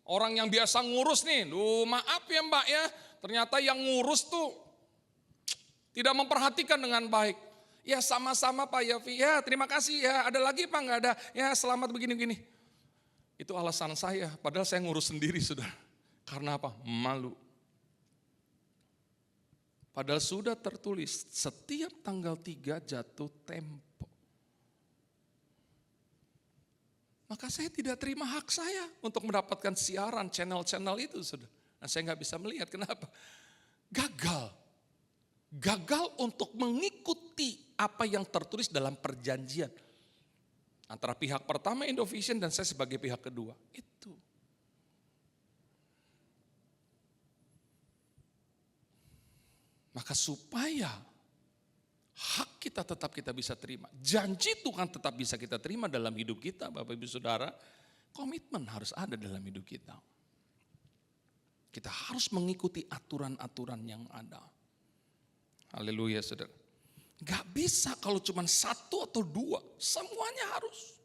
Orang yang biasa ngurus nih, maaf ya Mbak ya. Ternyata yang ngurus tuh tidak memperhatikan dengan baik. Ya sama-sama Pak Yafi, ya terima kasih ya. Ada lagi Pak nggak ada, ya selamat begini-begini. Itu alasan saya, padahal saya ngurus sendiri sudah. Karena apa? Malu. Padahal sudah tertulis setiap tanggal 3 jatuh tempo. Maka saya tidak terima hak saya untuk mendapatkan siaran channel-channel itu. Sudah. Nah, saya nggak bisa melihat, kenapa? Gagal untuk mengikuti apa yang tertulis dalam perjanjian. Antara pihak pertama Indovision dan saya sebagai pihak kedua. Itu. Maka supaya hak kita tetap kita bisa terima. Janji Tuhan tetap bisa kita terima dalam hidup kita, Bapak Ibu Saudara. Komitmen harus ada dalam hidup kita. Kita harus mengikuti aturan-aturan yang ada. Haleluya Saudara. Gak bisa kalau cuma 1 atau 2, semuanya harus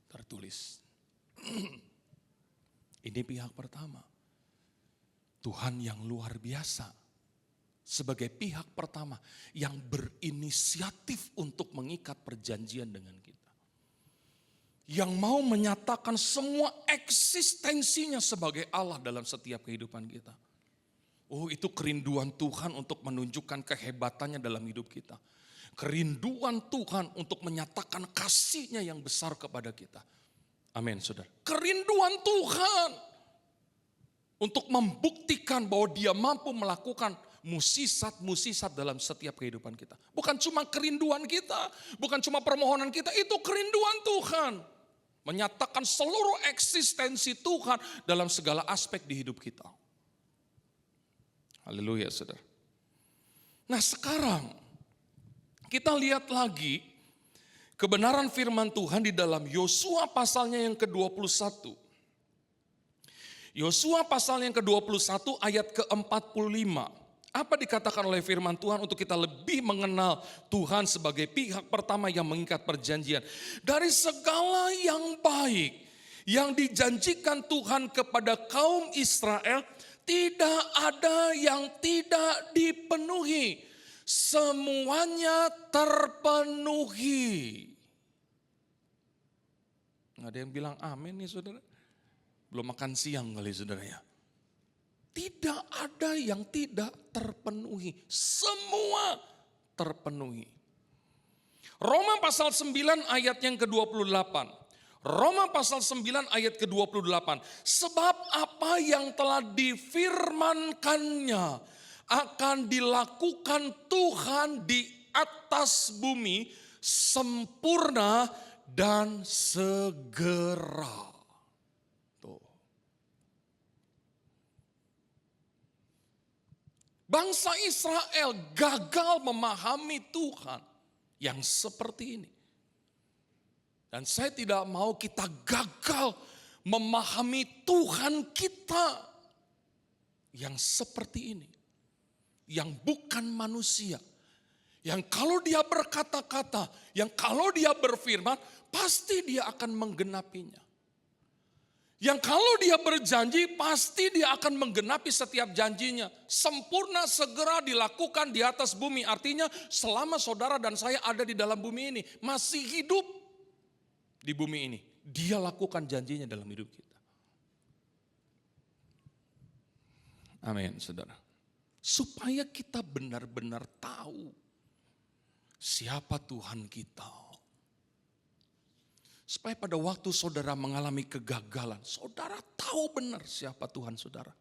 tertulis. Ini pihak pertama. Tuhan yang luar biasa. Sebagai pihak pertama yang berinisiatif untuk mengikat perjanjian dengan kita. Yang mau menyatakan semua eksistensinya sebagai Allah dalam setiap kehidupan kita. Oh, itu kerinduan Tuhan untuk menunjukkan kehebatannya dalam hidup kita. Kerinduan Tuhan untuk menyatakan kasih-Nya yang besar kepada kita. Amin, saudara. Kerinduan Tuhan untuk membuktikan bahwa Dia mampu melakukan musisat-musisat dalam setiap kehidupan kita. Bukan cuma kerinduan kita, bukan cuma permohonan kita, itu kerinduan Tuhan. Menyatakan seluruh eksistensi Tuhan dalam segala aspek di hidup kita. Haleluya, saudara. Nah, sekarang kita lihat lagi kebenaran firman Tuhan di dalam Yosua pasalnya yang ke-21. Yosua pasal yang ke-21 ayat ke-45. Apa dikatakan oleh firman Tuhan untuk kita lebih mengenal Tuhan sebagai pihak pertama yang mengikat perjanjian. Dari segala yang baik yang dijanjikan Tuhan kepada kaum Israel, tidak ada yang tidak dipenuhi. Semuanya terpenuhi. Nggak ada yang bilang amin nih saudara. Belum makan siang kali saudara ya. Tidak ada yang tidak terpenuhi. Semua terpenuhi. Roma pasal 9 ayat yang ke-28. Roma pasal 9 ayat ke-28. Sebab apa yang telah difirmankannya akan dilakukan Tuhan di atas bumi sempurna dan segera. Tuh. Bangsa Israel gagal memahami Tuhan yang seperti ini. Dan saya tidak mau kita gagal memahami Tuhan kita yang seperti ini. Yang bukan manusia. Yang kalau dia berkata-kata, yang kalau dia berfirman, pasti dia akan menggenapinya. Yang kalau dia berjanji, pasti dia akan menggenapi setiap janjinya. Sempurna segera dilakukan di atas bumi. Artinya selama saudara dan saya ada di dalam bumi ini, masih hidup di bumi ini. Dia lakukan janjinya dalam hidup kita. Amin, saudara. Supaya kita benar-benar tahu siapa Tuhan kita. Supaya pada waktu saudara mengalami kegagalan, saudara tahu benar siapa Tuhan saudara.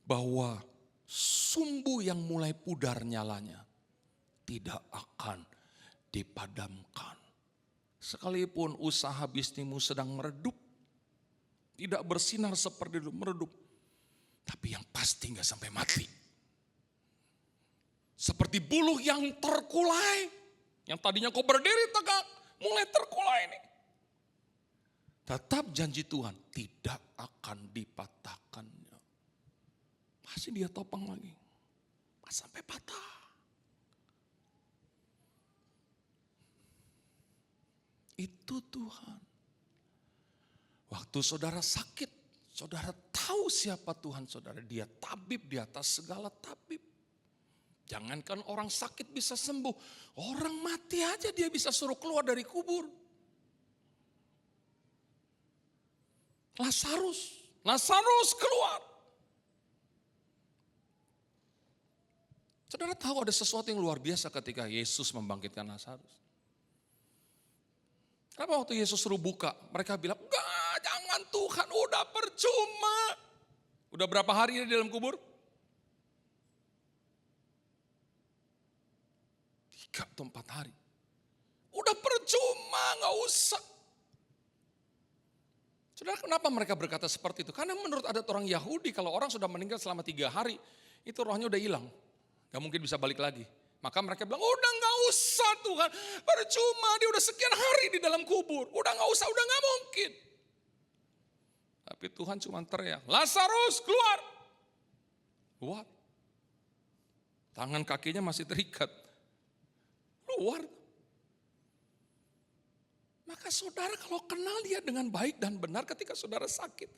Bahwa sumbu yang mulai pudar nyalanya tidak akan dipadamkan. Sekalipun usaha bisnismu sedang meredup, tidak bersinar seperti dulu meredup. Tapi yang pasti gak sampai mati. Seperti buluh yang terkulai. Yang tadinya kau berdiri tegak, mulai terkulai ini. Tetap janji Tuhan tidak akan dipatahkannya. Pasti dia topang lagi. Pas sampai patah. Itu Tuhan. Waktu saudara sakit, saudara tahu siapa Tuhan saudara. Dia tabib di atas segala tabib. Jangankan orang sakit bisa sembuh, orang mati aja dia bisa suruh keluar dari kubur. Lazarus keluar. Saudara tahu ada sesuatu yang luar biasa ketika Yesus membangkitkan Lazarus. Kenapa waktu Yesus suruh buka, mereka bilang, enggak, jangan Tuhan, udah percuma. Udah berapa hari di dalam kubur? 3 atau 4 hari. Udah percuma, gak usah. Saudara, kenapa mereka berkata seperti itu? Karena menurut adat orang Yahudi, kalau orang sudah meninggal selama 3 hari, itu rohnya udah hilang. Gak mungkin bisa balik lagi. Maka mereka bilang, udah gak usah Tuhan. Percuma, dia udah sekian hari di dalam kubur. Udah gak usah, udah gak mungkin. Tapi Tuhan cuma teriak, Lazarus keluar. Keluar. Tangan kakinya masih terikat. Keluar. Maka saudara kalau kenal dia dengan baik dan benar ketika saudara sakit,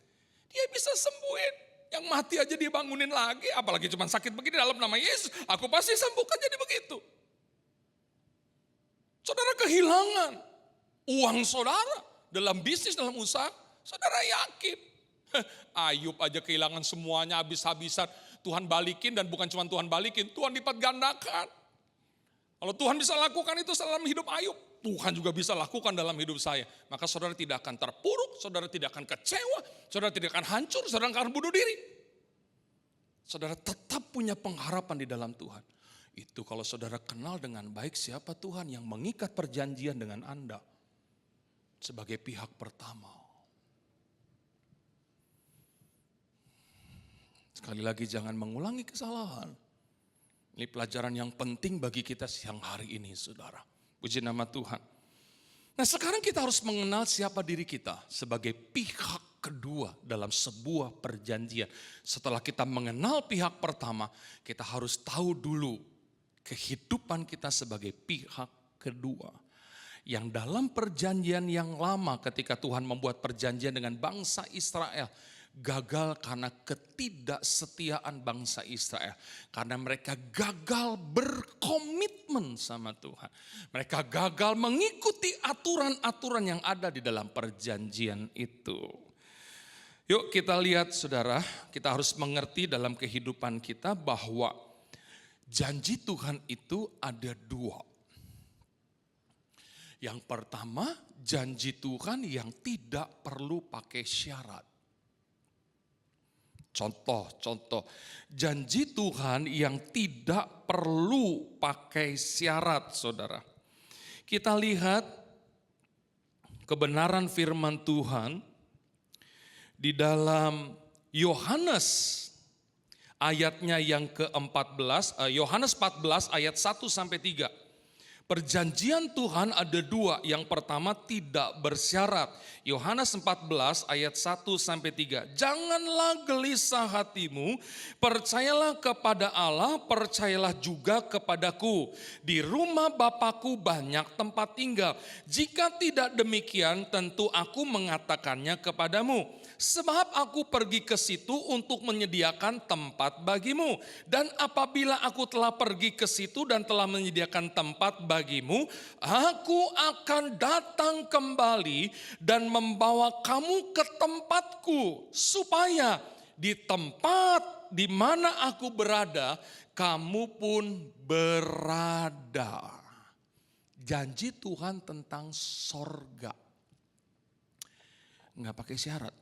dia bisa sembuhin. Yang mati aja dia bangunin lagi, apalagi cuma sakit begini dalam nama Yesus, aku pasti sembuhkan, jadi begitu. Saudara kehilangan uang saudara dalam bisnis, dalam usaha, saudara yakin. Ayub aja kehilangan semuanya habis-habisan, Tuhan balikin, dan bukan cuma Tuhan balikin, Tuhan lipat gandakan. Kalau Tuhan bisa lakukan itu dalam hidup Ayub, Tuhan juga bisa lakukan dalam hidup saya. Maka saudara tidak akan terpuruk, saudara tidak akan kecewa, saudara tidak akan hancur, saudara tidak akan bunuh diri. Saudara tetap punya pengharapan di dalam Tuhan. Itu kalau saudara kenal dengan baik siapa Tuhan yang mengikat perjanjian dengan Anda sebagai pihak pertama. Sekali lagi jangan mengulangi kesalahan. Ini pelajaran yang penting bagi kita siang hari ini, saudara. Puji nama Tuhan. Nah, sekarang kita harus mengenal siapa diri kita sebagai pihak kedua dalam sebuah perjanjian. Setelah kita mengenal pihak pertama, kita harus tahu dulu kehidupan kita sebagai pihak kedua. Yang dalam perjanjian yang lama ketika Tuhan membuat perjanjian dengan bangsa Israel, gagal karena ketidaksetiaan bangsa Israel. Karena mereka gagal berkomitmen sama Tuhan. Mereka gagal mengikuti aturan-aturan yang ada di dalam perjanjian itu. Yuk kita lihat saudara, kita harus mengerti dalam kehidupan kita bahwa janji Tuhan itu ada dua. Yang pertama, janji Tuhan yang tidak perlu pakai syarat. Contoh, janji Tuhan yang tidak perlu pakai syarat, saudara. Kita lihat kebenaran firman Tuhan di dalam Yohanes ayatnya yang ke-14, Yohanes 14 ayat 1-3. Perjanjian Tuhan ada dua. Yang pertama tidak bersyarat. Yohanes 14 ayat 1-3. Janganlah gelisah hatimu, percayalah kepada Allah, percayalah juga kepadaku. Di rumah Bapa-Ku banyak tempat tinggal. Jika tidak demikian, tentu aku mengatakannya kepadamu. Sebab aku pergi ke situ untuk menyediakan tempat bagimu. Dan apabila aku telah pergi ke situ dan telah menyediakan tempat bagimu, aku akan datang kembali dan membawa kamu ke tempatku, supaya di tempat di mana aku berada, kamu pun berada. Janji Tuhan tentang sorga, nggak pakai syarat.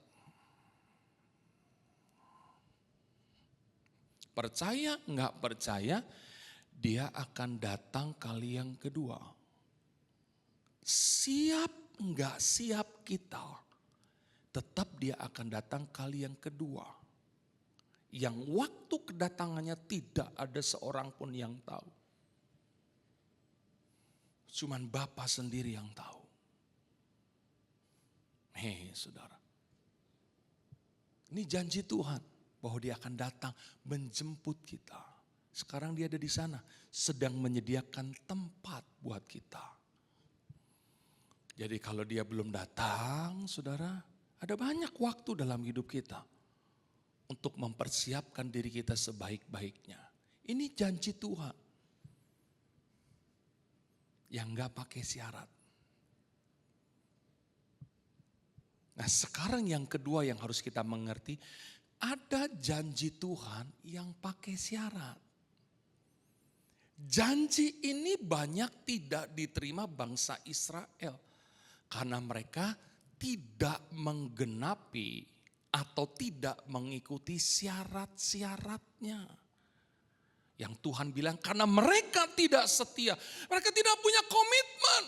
Percaya nggak percaya, dia akan datang kali yang kedua. Siap nggak siap kita, tetap dia akan datang kali yang kedua. Yang waktu kedatangannya tidak ada seorang pun yang tahu. Cuman Bapa sendiri yang tahu. Hei saudara, ini janji Tuhan bahwa dia akan datang menjemput kita. Sekarang dia ada di sana, sedang menyediakan tempat buat kita. Jadi kalau dia belum datang, saudara, ada banyak waktu dalam hidup kita untuk mempersiapkan diri kita sebaik-baiknya. Ini janji Tuhan yang gak pakai syarat. Nah sekarang yang kedua yang harus kita mengerti, ada janji Tuhan yang pakai syarat. Janji ini banyak tidak diterima bangsa Israel. Karena mereka tidak menggenapi atau tidak mengikuti syarat-syaratnya. Yang Tuhan bilang karena mereka tidak setia. Mereka tidak punya komitmen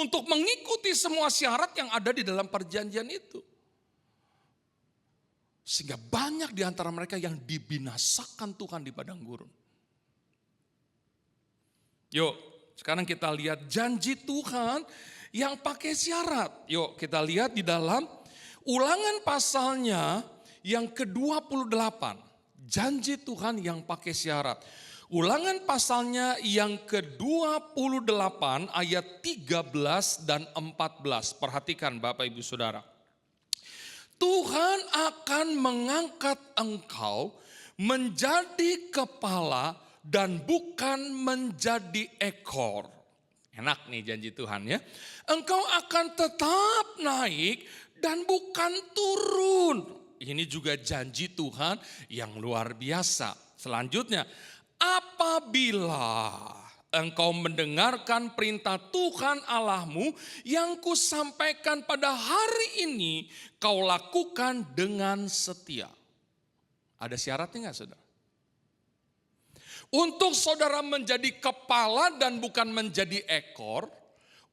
untuk mengikuti semua syarat yang ada di dalam perjanjian itu. Sehingga banyak di antara mereka yang dibinasakan Tuhan di padang gurun. Yuk, sekarang kita lihat janji Tuhan yang pakai syarat. Yuk, kita lihat di dalam Ulangan pasalnya yang ke-28. Janji Tuhan yang pakai syarat. Ulangan pasalnya yang ke-28 ayat 13 dan 14. Perhatikan Bapak Ibu Saudara. Tuhan akan mengangkat engkau menjadi kepala dan bukan menjadi ekor. Enak nih janji Tuhan ya. Engkau akan tetap naik dan bukan turun. Ini juga janji Tuhan yang luar biasa. Selanjutnya, apabila engkau mendengarkan perintah Tuhan Allahmu yang kusampaikan pada hari ini, kau lakukan dengan setia. Ada syaratnya enggak, saudara? Untuk saudara menjadi kepala dan bukan menjadi ekor,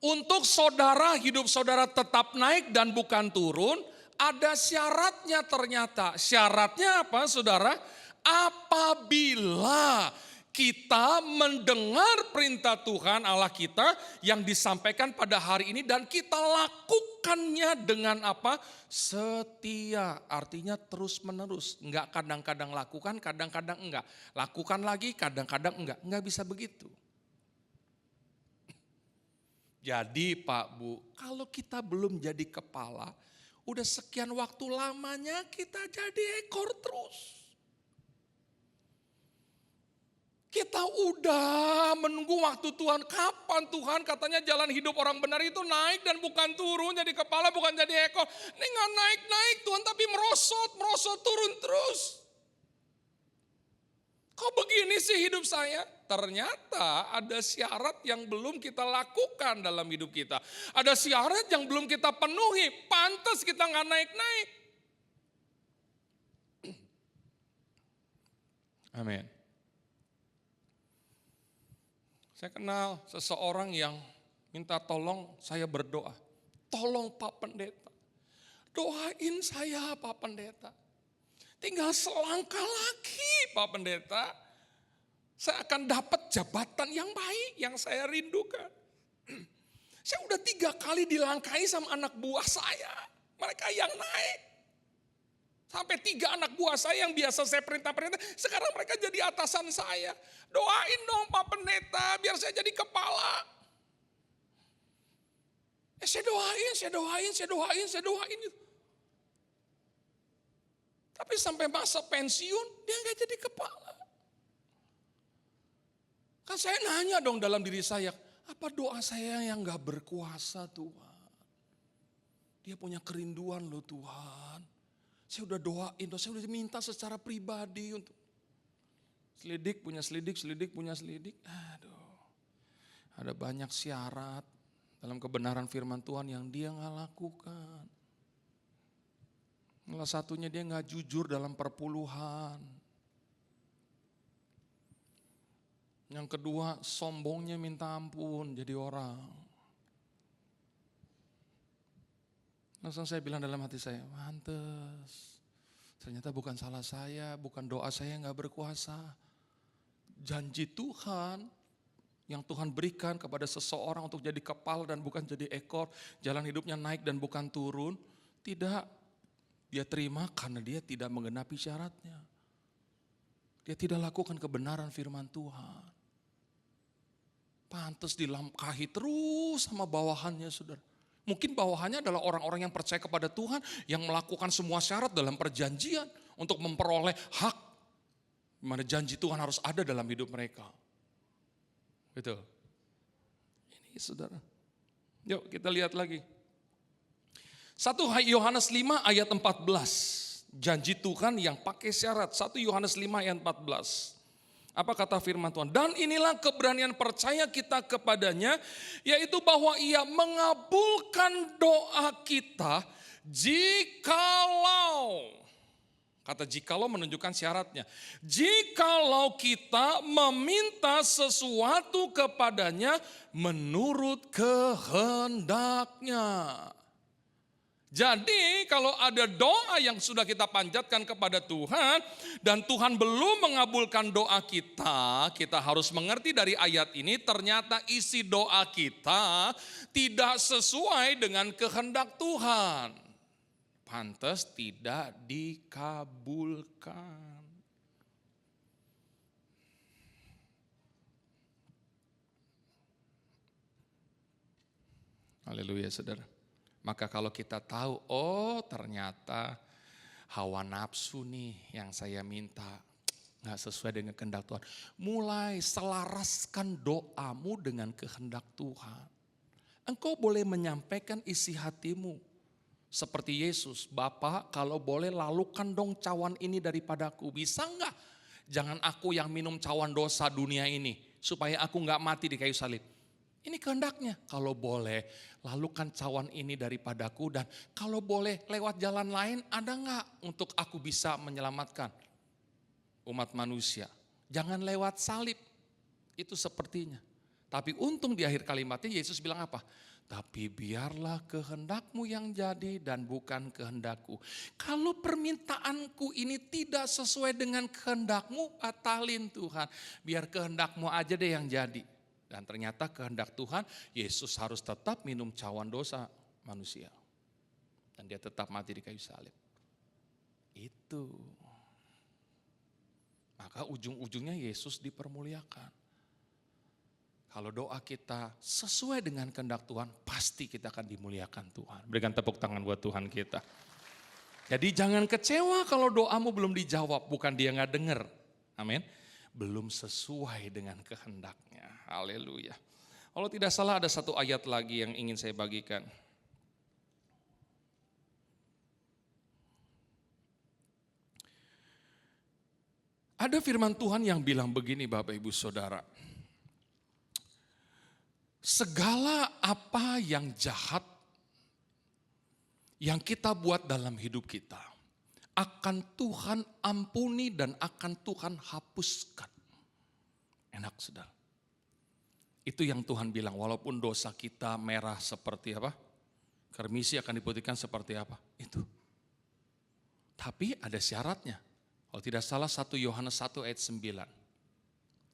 untuk saudara hidup saudara tetap naik dan bukan turun, ada syaratnya ternyata. Syaratnya apa, saudara? Apabila kita mendengar perintah Tuhan Allah kita yang disampaikan pada hari ini dan kita lakukannya dengan apa? Setia, artinya terus menerus. Enggak kadang-kadang lakukan, kadang-kadang enggak. Lakukan lagi, kadang-kadang enggak. Enggak bisa begitu. Jadi Pak Bu, kalau kita belum jadi kepala, udah sekian waktu lamanya kita jadi ekor terus. Kita udah menunggu waktu Tuhan. Kapan Tuhan katanya jalan hidup orang benar itu naik dan bukan turun. Jadi kepala bukan jadi ekor. Ini gak naik-naik Tuhan tapi merosot turun terus. Kok begini sih hidup saya? Ternyata ada syarat yang belum kita lakukan dalam hidup kita. Ada syarat yang belum kita penuhi. Pantas kita gak naik-naik. Amin. Saya kenal seseorang yang minta tolong saya berdoa. Tolong Pak Pendeta, doain saya Pak Pendeta. Tinggal selangkah lagi Pak Pendeta, saya akan dapat jabatan yang baik yang saya rindukan. Saya udah 3 kali dilangkahi sama anak buah saya, mereka yang naik. Sampai 3 anak buah saya yang biasa saya perintah-perintah, sekarang mereka jadi atasan saya. Doain dong Pak Pendeta, biar saya jadi kepala. Saya doain. Tapi sampai masa pensiun, dia gak jadi kepala. Kan saya nanya dong dalam diri saya, apa doa saya yang gak berkuasa Tuhan? Dia punya kerinduan loh Tuhan. Saya udah doain, saya udah minta secara pribadi untuk selidik punya selidik. Aduh, ada banyak syarat dalam kebenaran firman Tuhan yang dia gak lakukan. Salah satunya dia gak jujur dalam perpuluhan. Yang kedua, sombongnya minta ampun jadi orang. Langsung saya bilang dalam hati saya, mantes. Ternyata bukan salah saya, bukan doa saya yang gak berkuasa. Janji Tuhan yang Tuhan berikan kepada seseorang untuk jadi kepala dan bukan jadi ekor. Jalan hidupnya naik dan bukan turun. Tidak, dia terima karena dia tidak menggenapi syaratnya. Dia tidak lakukan kebenaran firman Tuhan. Pantas dilangkahi terus sama bawahannya saudara. Mungkin bawahannya adalah orang-orang yang percaya kepada Tuhan, yang melakukan semua syarat dalam perjanjian untuk memperoleh hak. Dimana janji Tuhan harus ada dalam hidup mereka. Betul. Ini saudara. Yuk kita lihat lagi. 1 Yohanes 5 ayat 14. Janji Tuhan yang pakai syarat. 1 Yohanes 5 ayat 14. Apa kata firman Tuhan? Dan inilah keberanian percaya kita kepadanya, yaitu bahwa ia mengabulkan doa kita jikalau, kata jikalau menunjukkan syaratnya. Jikalau kita meminta sesuatu kepadanya menurut kehendaknya. Jadi kalau ada doa yang sudah kita panjatkan kepada Tuhan dan Tuhan belum mengabulkan doa kita, kita harus mengerti dari ayat ini ternyata isi doa kita tidak sesuai dengan kehendak Tuhan. Pantas tidak dikabulkan. Haleluya saudara. Maka kalau kita tahu, oh ternyata hawa nafsu nih yang saya minta nggak sesuai dengan kehendak Tuhan. Mulai selaraskan doamu dengan kehendak Tuhan. Engkau boleh menyampaikan isi hatimu. Seperti Yesus, Bapa kalau boleh lalukan dong cawan ini daripadaku. Bisa enggak? Jangan aku yang minum cawan dosa dunia ini. Supaya aku enggak mati di kayu salib. Ini kehendaknya. Kalau boleh lalukan cawan ini daripadaku. Dan kalau boleh lewat jalan lain ada enggak untuk aku bisa menyelamatkan umat manusia. Jangan lewat salib. Itu sepertinya. Tapi untung di akhir kalimatnya Yesus bilang apa? Tapi biarlah kehendakmu yang jadi dan bukan kehendakku. Kalau permintaanku ini tidak sesuai dengan kehendakmu, batalin Tuhan. Biar kehendakmu aja deh yang jadi. Dan ternyata kehendak Tuhan, Yesus harus tetap minum cawan dosa manusia. Dan dia tetap mati di kayu salib. Itu. Maka ujung-ujungnya Yesus dipermuliakan. Kalau doa kita sesuai dengan kehendak Tuhan, pasti kita akan dimuliakan Tuhan. Berikan tepuk tangan buat Tuhan kita. Jadi jangan kecewa kalau doamu belum dijawab, bukan dia gak dengar. Amin. Belum sesuai dengan kehendaknya. Haleluya. Kalau tidak salah ada satu ayat lagi yang ingin saya bagikan. Ada firman Tuhan yang bilang begini Bapak Ibu Saudara. Segala apa yang jahat yang kita buat dalam hidup kita akan Tuhan ampuni dan akan Tuhan hapuskan. Enak saudara. Itu yang Tuhan bilang, walaupun dosa kita merah seperti apa? Kermisi akan diputihkan seperti apa? Itu. Tapi ada syaratnya. Kalau tidak salah 1 Yohanes 1 ayat 9.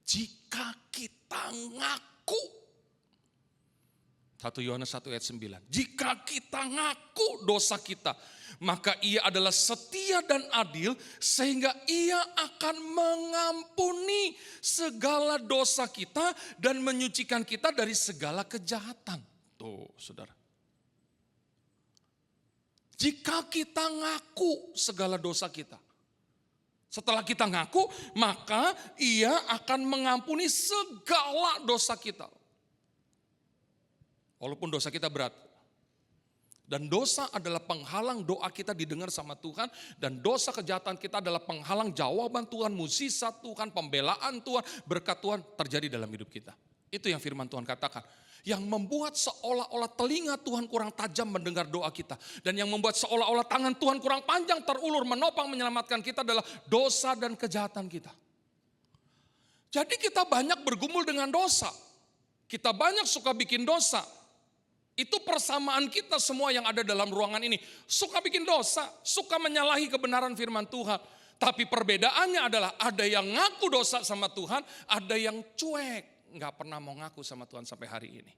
Jika kita ngaku 1 Yohanes 1 ayat 9. Jika kita ngaku dosa kita, maka ia adalah setia dan adil sehingga ia akan mengampuni segala dosa kita dan menyucikan kita dari segala kejahatan. Tuh saudara. Jika kita ngaku segala dosa kita. Setelah kita ngaku, maka ia akan mengampuni segala dosa kita. Walaupun dosa kita berat. Dan dosa adalah penghalang doa kita didengar sama Tuhan. Dan dosa kejahatan kita adalah penghalang jawaban Tuhan, mukjizat Tuhan, pembelaan Tuhan, berkat Tuhan terjadi dalam hidup kita. Itu yang firman Tuhan katakan. Yang membuat seolah-olah telinga Tuhan kurang tajam mendengar doa kita. Dan yang membuat seolah-olah tangan Tuhan kurang panjang terulur menopang menyelamatkan kita adalah dosa dan kejahatan kita. Jadi kita banyak bergumul dengan dosa. Kita banyak suka bikin dosa. Itu persamaan kita semua yang ada dalam ruangan ini. Suka bikin dosa, suka menyalahi kebenaran firman Tuhan. Tapi perbedaannya adalah ada yang ngaku dosa sama Tuhan, ada yang cuek. Nggak pernah mau ngaku sama Tuhan sampai hari ini.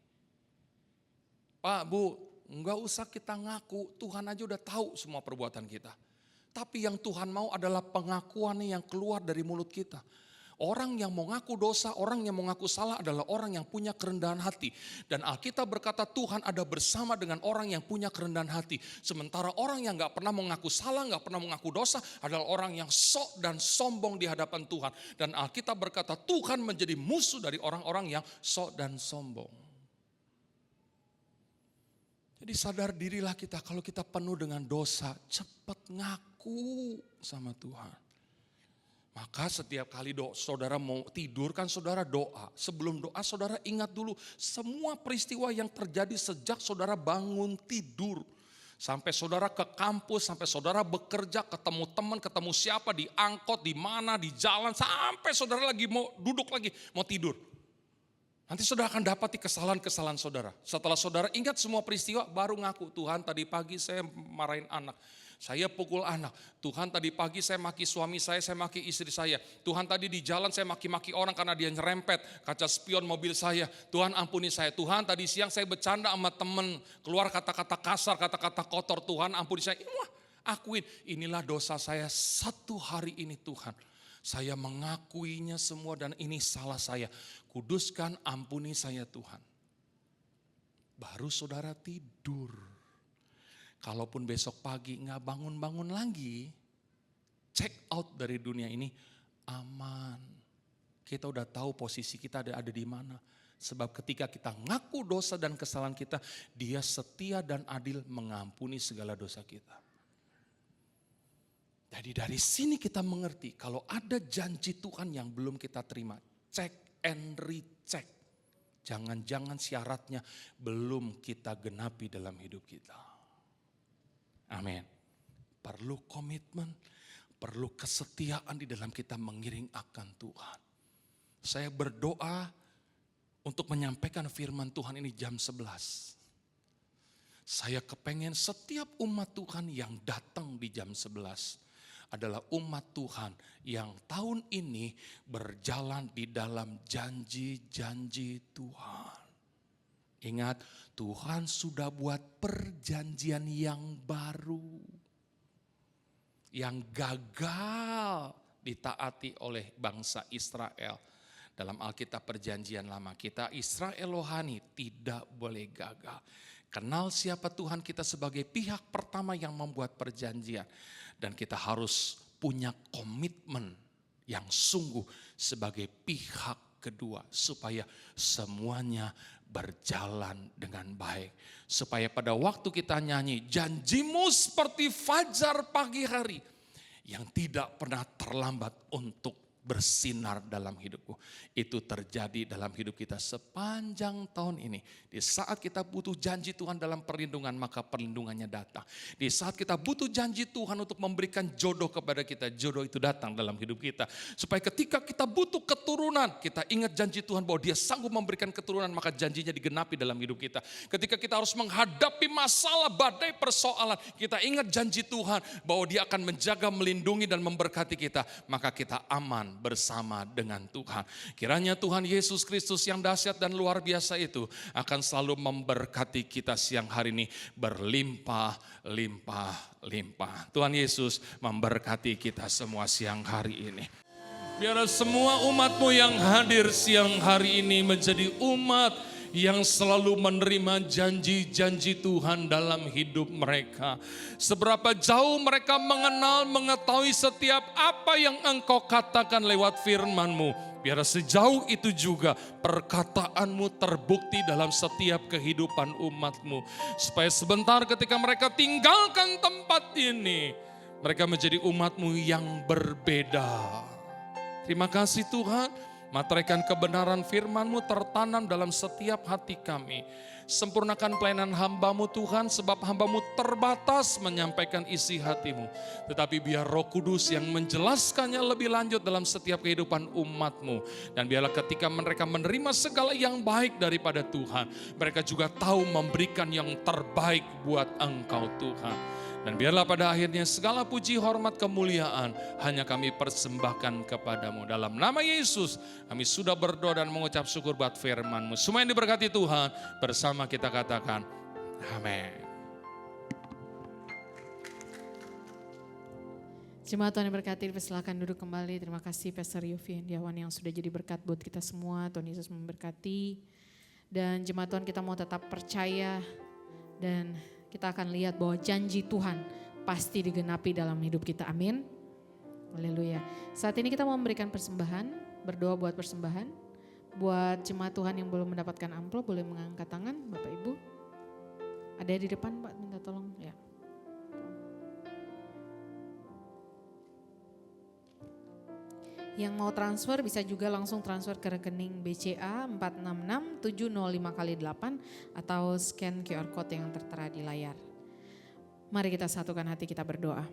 Pak, Bu, nggak usah kita ngaku, Tuhan aja udah tahu semua perbuatan kita. Tapi yang Tuhan mau adalah pengakuan yang keluar dari mulut kita. Orang yang mau ngaku dosa, orang yang mau ngaku salah adalah orang yang punya kerendahan hati. Dan Alkitab berkata Tuhan ada bersama dengan orang yang punya kerendahan hati. Sementara orang yang gak pernah mengaku salah, gak pernah mengaku dosa adalah orang yang sok dan sombong di hadapan Tuhan. Dan Alkitab berkata Tuhan menjadi musuh dari orang-orang yang sok dan sombong. Jadi sadar dirilah kita kalau kita penuh dengan dosa, cepat ngaku sama Tuhan. Maka setiap kali saudara mau tidur kan saudara doa. Sebelum doa saudara ingat dulu semua peristiwa yang terjadi sejak saudara bangun tidur. Sampai saudara ke kampus, sampai saudara bekerja, ketemu teman, ketemu siapa, di angkot, di mana, di jalan. Sampai saudara lagi mau duduk lagi, mau tidur. Nanti saudara akan dapati kesalahan-kesalahan saudara. Setelah saudara ingat semua peristiwa baru ngaku. Tuhan tadi pagi saya marahin anak. Saya pukul anak. Tuhan tadi pagi saya maki suami saya maki istri saya. Tuhan tadi di jalan saya maki-maki orang karena dia nyerempet kaca spion mobil saya. Tuhan ampuni saya. Tuhan tadi siang saya bercanda sama temen. Keluar kata-kata kasar, kata-kata kotor. Tuhan ampuni saya. Wah, akuin. Inilah dosa saya satu hari ini Tuhan. Saya mengakuinya semua dan ini salah saya. Kuduskan, ampuni saya Tuhan. baru saudara tidur. Kalaupun besok pagi nggak bangun-bangun lagi, check out dari dunia ini, aman. Kita udah tahu posisi kita ada di mana. Sebab ketika kita ngaku dosa dan kesalahan kita, Dia setia dan adil mengampuni segala dosa kita. Jadi dari sini kita mengerti kalau ada janji Tuhan yang belum kita terima, check and recheck. Jangan-jangan syaratnya belum kita genapi dalam hidup kita. Amin. Perlu komitmen, perlu kesetiaan di dalam kita mengiring akan Tuhan. Saya berdoa untuk menyampaikan firman Tuhan ini jam 11. Saya kepengen setiap umat Tuhan yang datang di jam 11 adalah umat Tuhan yang tahun ini berjalan di dalam janji-janji Tuhan. Ingat, Tuhan sudah buat perjanjian yang baru. Yang gagal ditaati oleh bangsa Israel. Dalam Alkitab perjanjian lama kita, Israel Rohani tidak boleh gagal. Kenal siapa Tuhan kita sebagai pihak pertama yang membuat perjanjian. Dan kita harus punya komitmen yang sungguh sebagai pihak kedua. Supaya semuanya berjalan dengan baik. Supaya pada waktu kita nyanyi, janjimu seperti fajar pagi hari. Yang tidak pernah terlambat untuk bersinar dalam hidupku. Itu terjadi dalam hidup kita sepanjang tahun ini. Di saat kita butuh janji Tuhan dalam perlindungan, maka perlindungannya datang. Di saat kita butuh janji Tuhan untuk memberikan jodoh kepada kita, jodoh itu datang dalam hidup kita. Supaya ketika kita butuh keturunan, kita ingat janji Tuhan bahwa Dia sanggup memberikan keturunan, maka janjinya digenapi dalam hidup kita. Ketika kita harus menghadapi masalah, badai, persoalan, kita ingat janji Tuhan bahwa Dia akan menjaga, melindungi dan memberkati kita, maka kita aman bersama dengan Tuhan. Kiranya Tuhan Yesus Kristus yang dahsyat dan luar biasa itu akan selalu memberkati kita siang hari ini berlimpah, limpah, limpah. Tuhan Yesus memberkati kita semua siang hari ini. Biar semua umat-Mu yang hadir siang hari ini menjadi umat yang selalu menerima janji-janji Tuhan dalam hidup mereka. Seberapa jauh mereka mengenal, mengetahui setiap apa yang Engkau katakan lewat firman-Mu. Biar sejauh itu juga perkataan-Mu terbukti dalam setiap kehidupan umat-Mu. Supaya sebentar ketika mereka tinggalkan tempat ini, mereka menjadi umat-Mu yang berbeda. Terima kasih Tuhan. Materaikan kebenaran firman-Mu tertanam dalam setiap hati kami. Sempurnakan pelayanan hamba-Mu Tuhan, sebab hamba-Mu terbatas menyampaikan isi hati-Mu. Tetapi biar Roh Kudus yang menjelaskannya lebih lanjut dalam setiap kehidupan umat-Mu. Dan biarlah ketika mereka menerima segala yang baik daripada Tuhan, mereka juga tahu memberikan yang terbaik buat Engkau Tuhan. Dan biarlah pada akhirnya segala puji, hormat, kemuliaan hanya kami persembahkan kepadamu. Dalam nama Yesus kami sudah berdoa dan mengucap syukur buat firman-Mu. Semua yang diberkati Tuhan bersama kita katakan amin. Jemaat Tuhan yang berkati, silakan duduk kembali. Terima kasih Pastor Yofi Hendiawan yang sudah jadi berkat buat kita semua. Tuhan Yesus memberkati. Dan jemaat Tuhan, kita mau tetap percaya dan kita akan lihat bahwa janji Tuhan pasti digenapi dalam hidup kita. Amin. Haleluya. Saat ini kita mau memberikan persembahan, berdoa buat persembahan. Buat jemaat Tuhan yang belum mendapatkan amplop, boleh mengangkat tangan Bapak Ibu. Ada di depan Pak, minta tolong ya. Yang mau transfer bisa juga langsung transfer ke rekening BCA 466705x8 atau scan QR Code yang tertera di layar. Mari kita satukan hati, kita berdoa.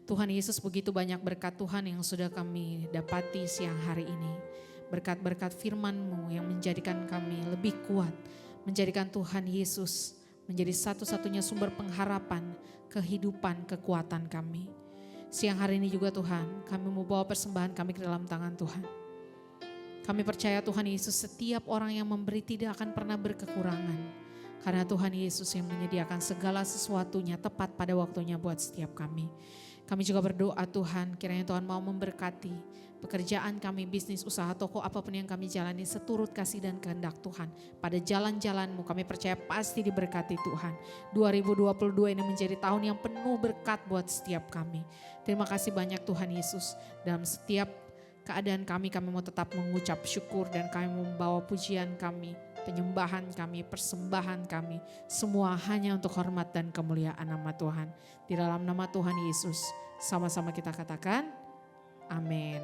Tuhan Yesus, begitu banyak berkat Tuhan yang sudah kami dapati siang hari ini. Berkat-berkat firman-Mu yang menjadikan kami lebih kuat. Menjadikan Tuhan Yesus menjadi satu-satunya sumber pengharapan, kehidupan, kekuatan kami. Siang hari ini juga Tuhan, kami mau bawa persembahan kami ke dalam tangan Tuhan. Kami percaya Tuhan Yesus, setiap orang yang memberi tidak akan pernah berkekurangan. Karena Tuhan Yesus yang menyediakan segala sesuatunya tepat pada waktunya buat setiap kami. Kami juga berdoa Tuhan, kiranya Tuhan mau memberkati pekerjaan kami, bisnis, usaha, toko, apapun yang kami jalani seturut kasih dan kehendak Tuhan. Pada jalan-jalanmu kami percaya pasti diberkati Tuhan. 2022 ini menjadi tahun yang penuh berkat buat setiap kami. Terima kasih banyak Tuhan Yesus. Dalam setiap keadaan kami mau tetap mengucap syukur dan kami membawa pujian kami, penyembahan kami, persembahan kami. Semua hanya untuk hormat dan kemuliaan nama Tuhan. Di dalam nama Tuhan Yesus, sama-sama kita katakan, amin.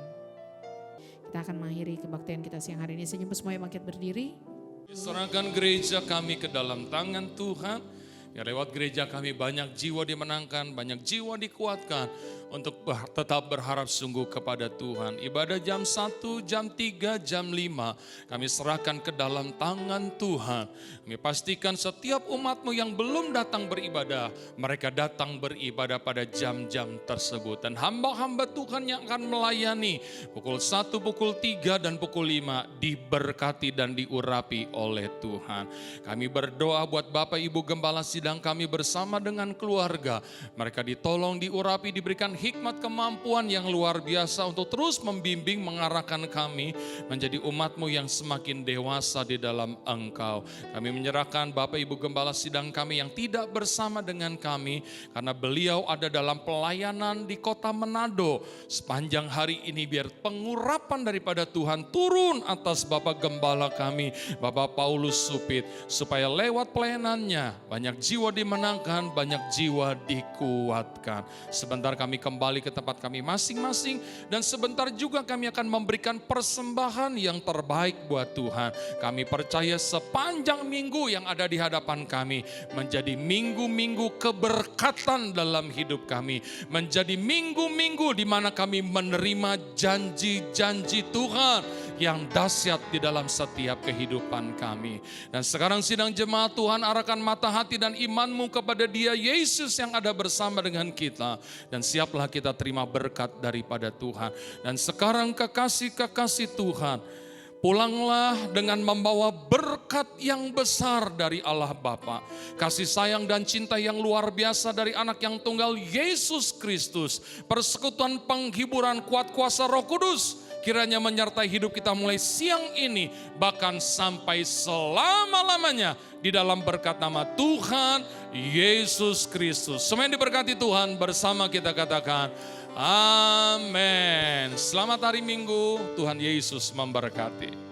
Kita akan mengakhiri kebaktian kita siang hari ini. Senyum semuanya bangkit berdiri. Serahkan gereja kami ke dalam tangan Tuhan. Ya, lewat gereja kami banyak jiwa dimenangkan, banyak jiwa dikuatkan untuk tetap berharap sungguh kepada Tuhan. Ibadah jam 1, jam 3, jam 5 kami serahkan ke dalam tangan Tuhan. Kami pastikan setiap umatmu yang belum datang beribadah, mereka datang beribadah pada jam-jam tersebut. Dan hamba-hamba Tuhan yang akan melayani pukul 1, pukul 3, dan pukul 5 diberkati dan diurapi oleh Tuhan. Kami berdoa buat Bapak Ibu Gembala Sidang kami bersama dengan keluarga. Mereka ditolong, diurapi, diberikan hikmat kemampuan yang luar biasa untuk terus membimbing, mengarahkan kami menjadi umatmu yang semakin dewasa di dalam Engkau. Kami menyerahkan Bapak Ibu Gembala Sidang kami yang tidak bersama dengan kami karena beliau ada dalam pelayanan di kota Manado. Sepanjang hari ini biar pengurapan daripada Tuhan turun atas Bapak Gembala kami, Bapak Paulus Supit, supaya lewat pelayanannya banyak jiwa dimenangkan, banyak jiwa dikuatkan. Sebentar kami kembali ke tempat kami masing-masing dan sebentar juga kami akan memberikan persembahan yang terbaik buat Tuhan. Kami percaya sepanjang minggu yang ada di hadapan kami menjadi minggu-minggu keberkatan dalam hidup kami, menjadi minggu-minggu di mana kami menerima janji-janji Tuhan yang dahsyat di dalam setiap kehidupan kami. Dan sekarang sidang jemaat Tuhan, arahkan mata hati dan imanmu kepada Dia Yesus yang ada bersama dengan kita. Dan siaplah kita terima berkat daripada Tuhan. Dan sekarang kekasih-kekasih Tuhan, pulanglah dengan membawa berkat yang besar dari Allah Bapa, kasih sayang dan cinta yang luar biasa dari anak yang tunggal Yesus Kristus, persekutuan penghiburan kuat kuasa Roh Kudus, kiranya menyertai hidup kita mulai siang ini, bahkan sampai selama-lamanya di dalam berkat nama Tuhan Yesus Kristus. Semua yang diberkati Tuhan bersama kita katakan, amin. Selamat hari Minggu, Tuhan Yesus memberkati.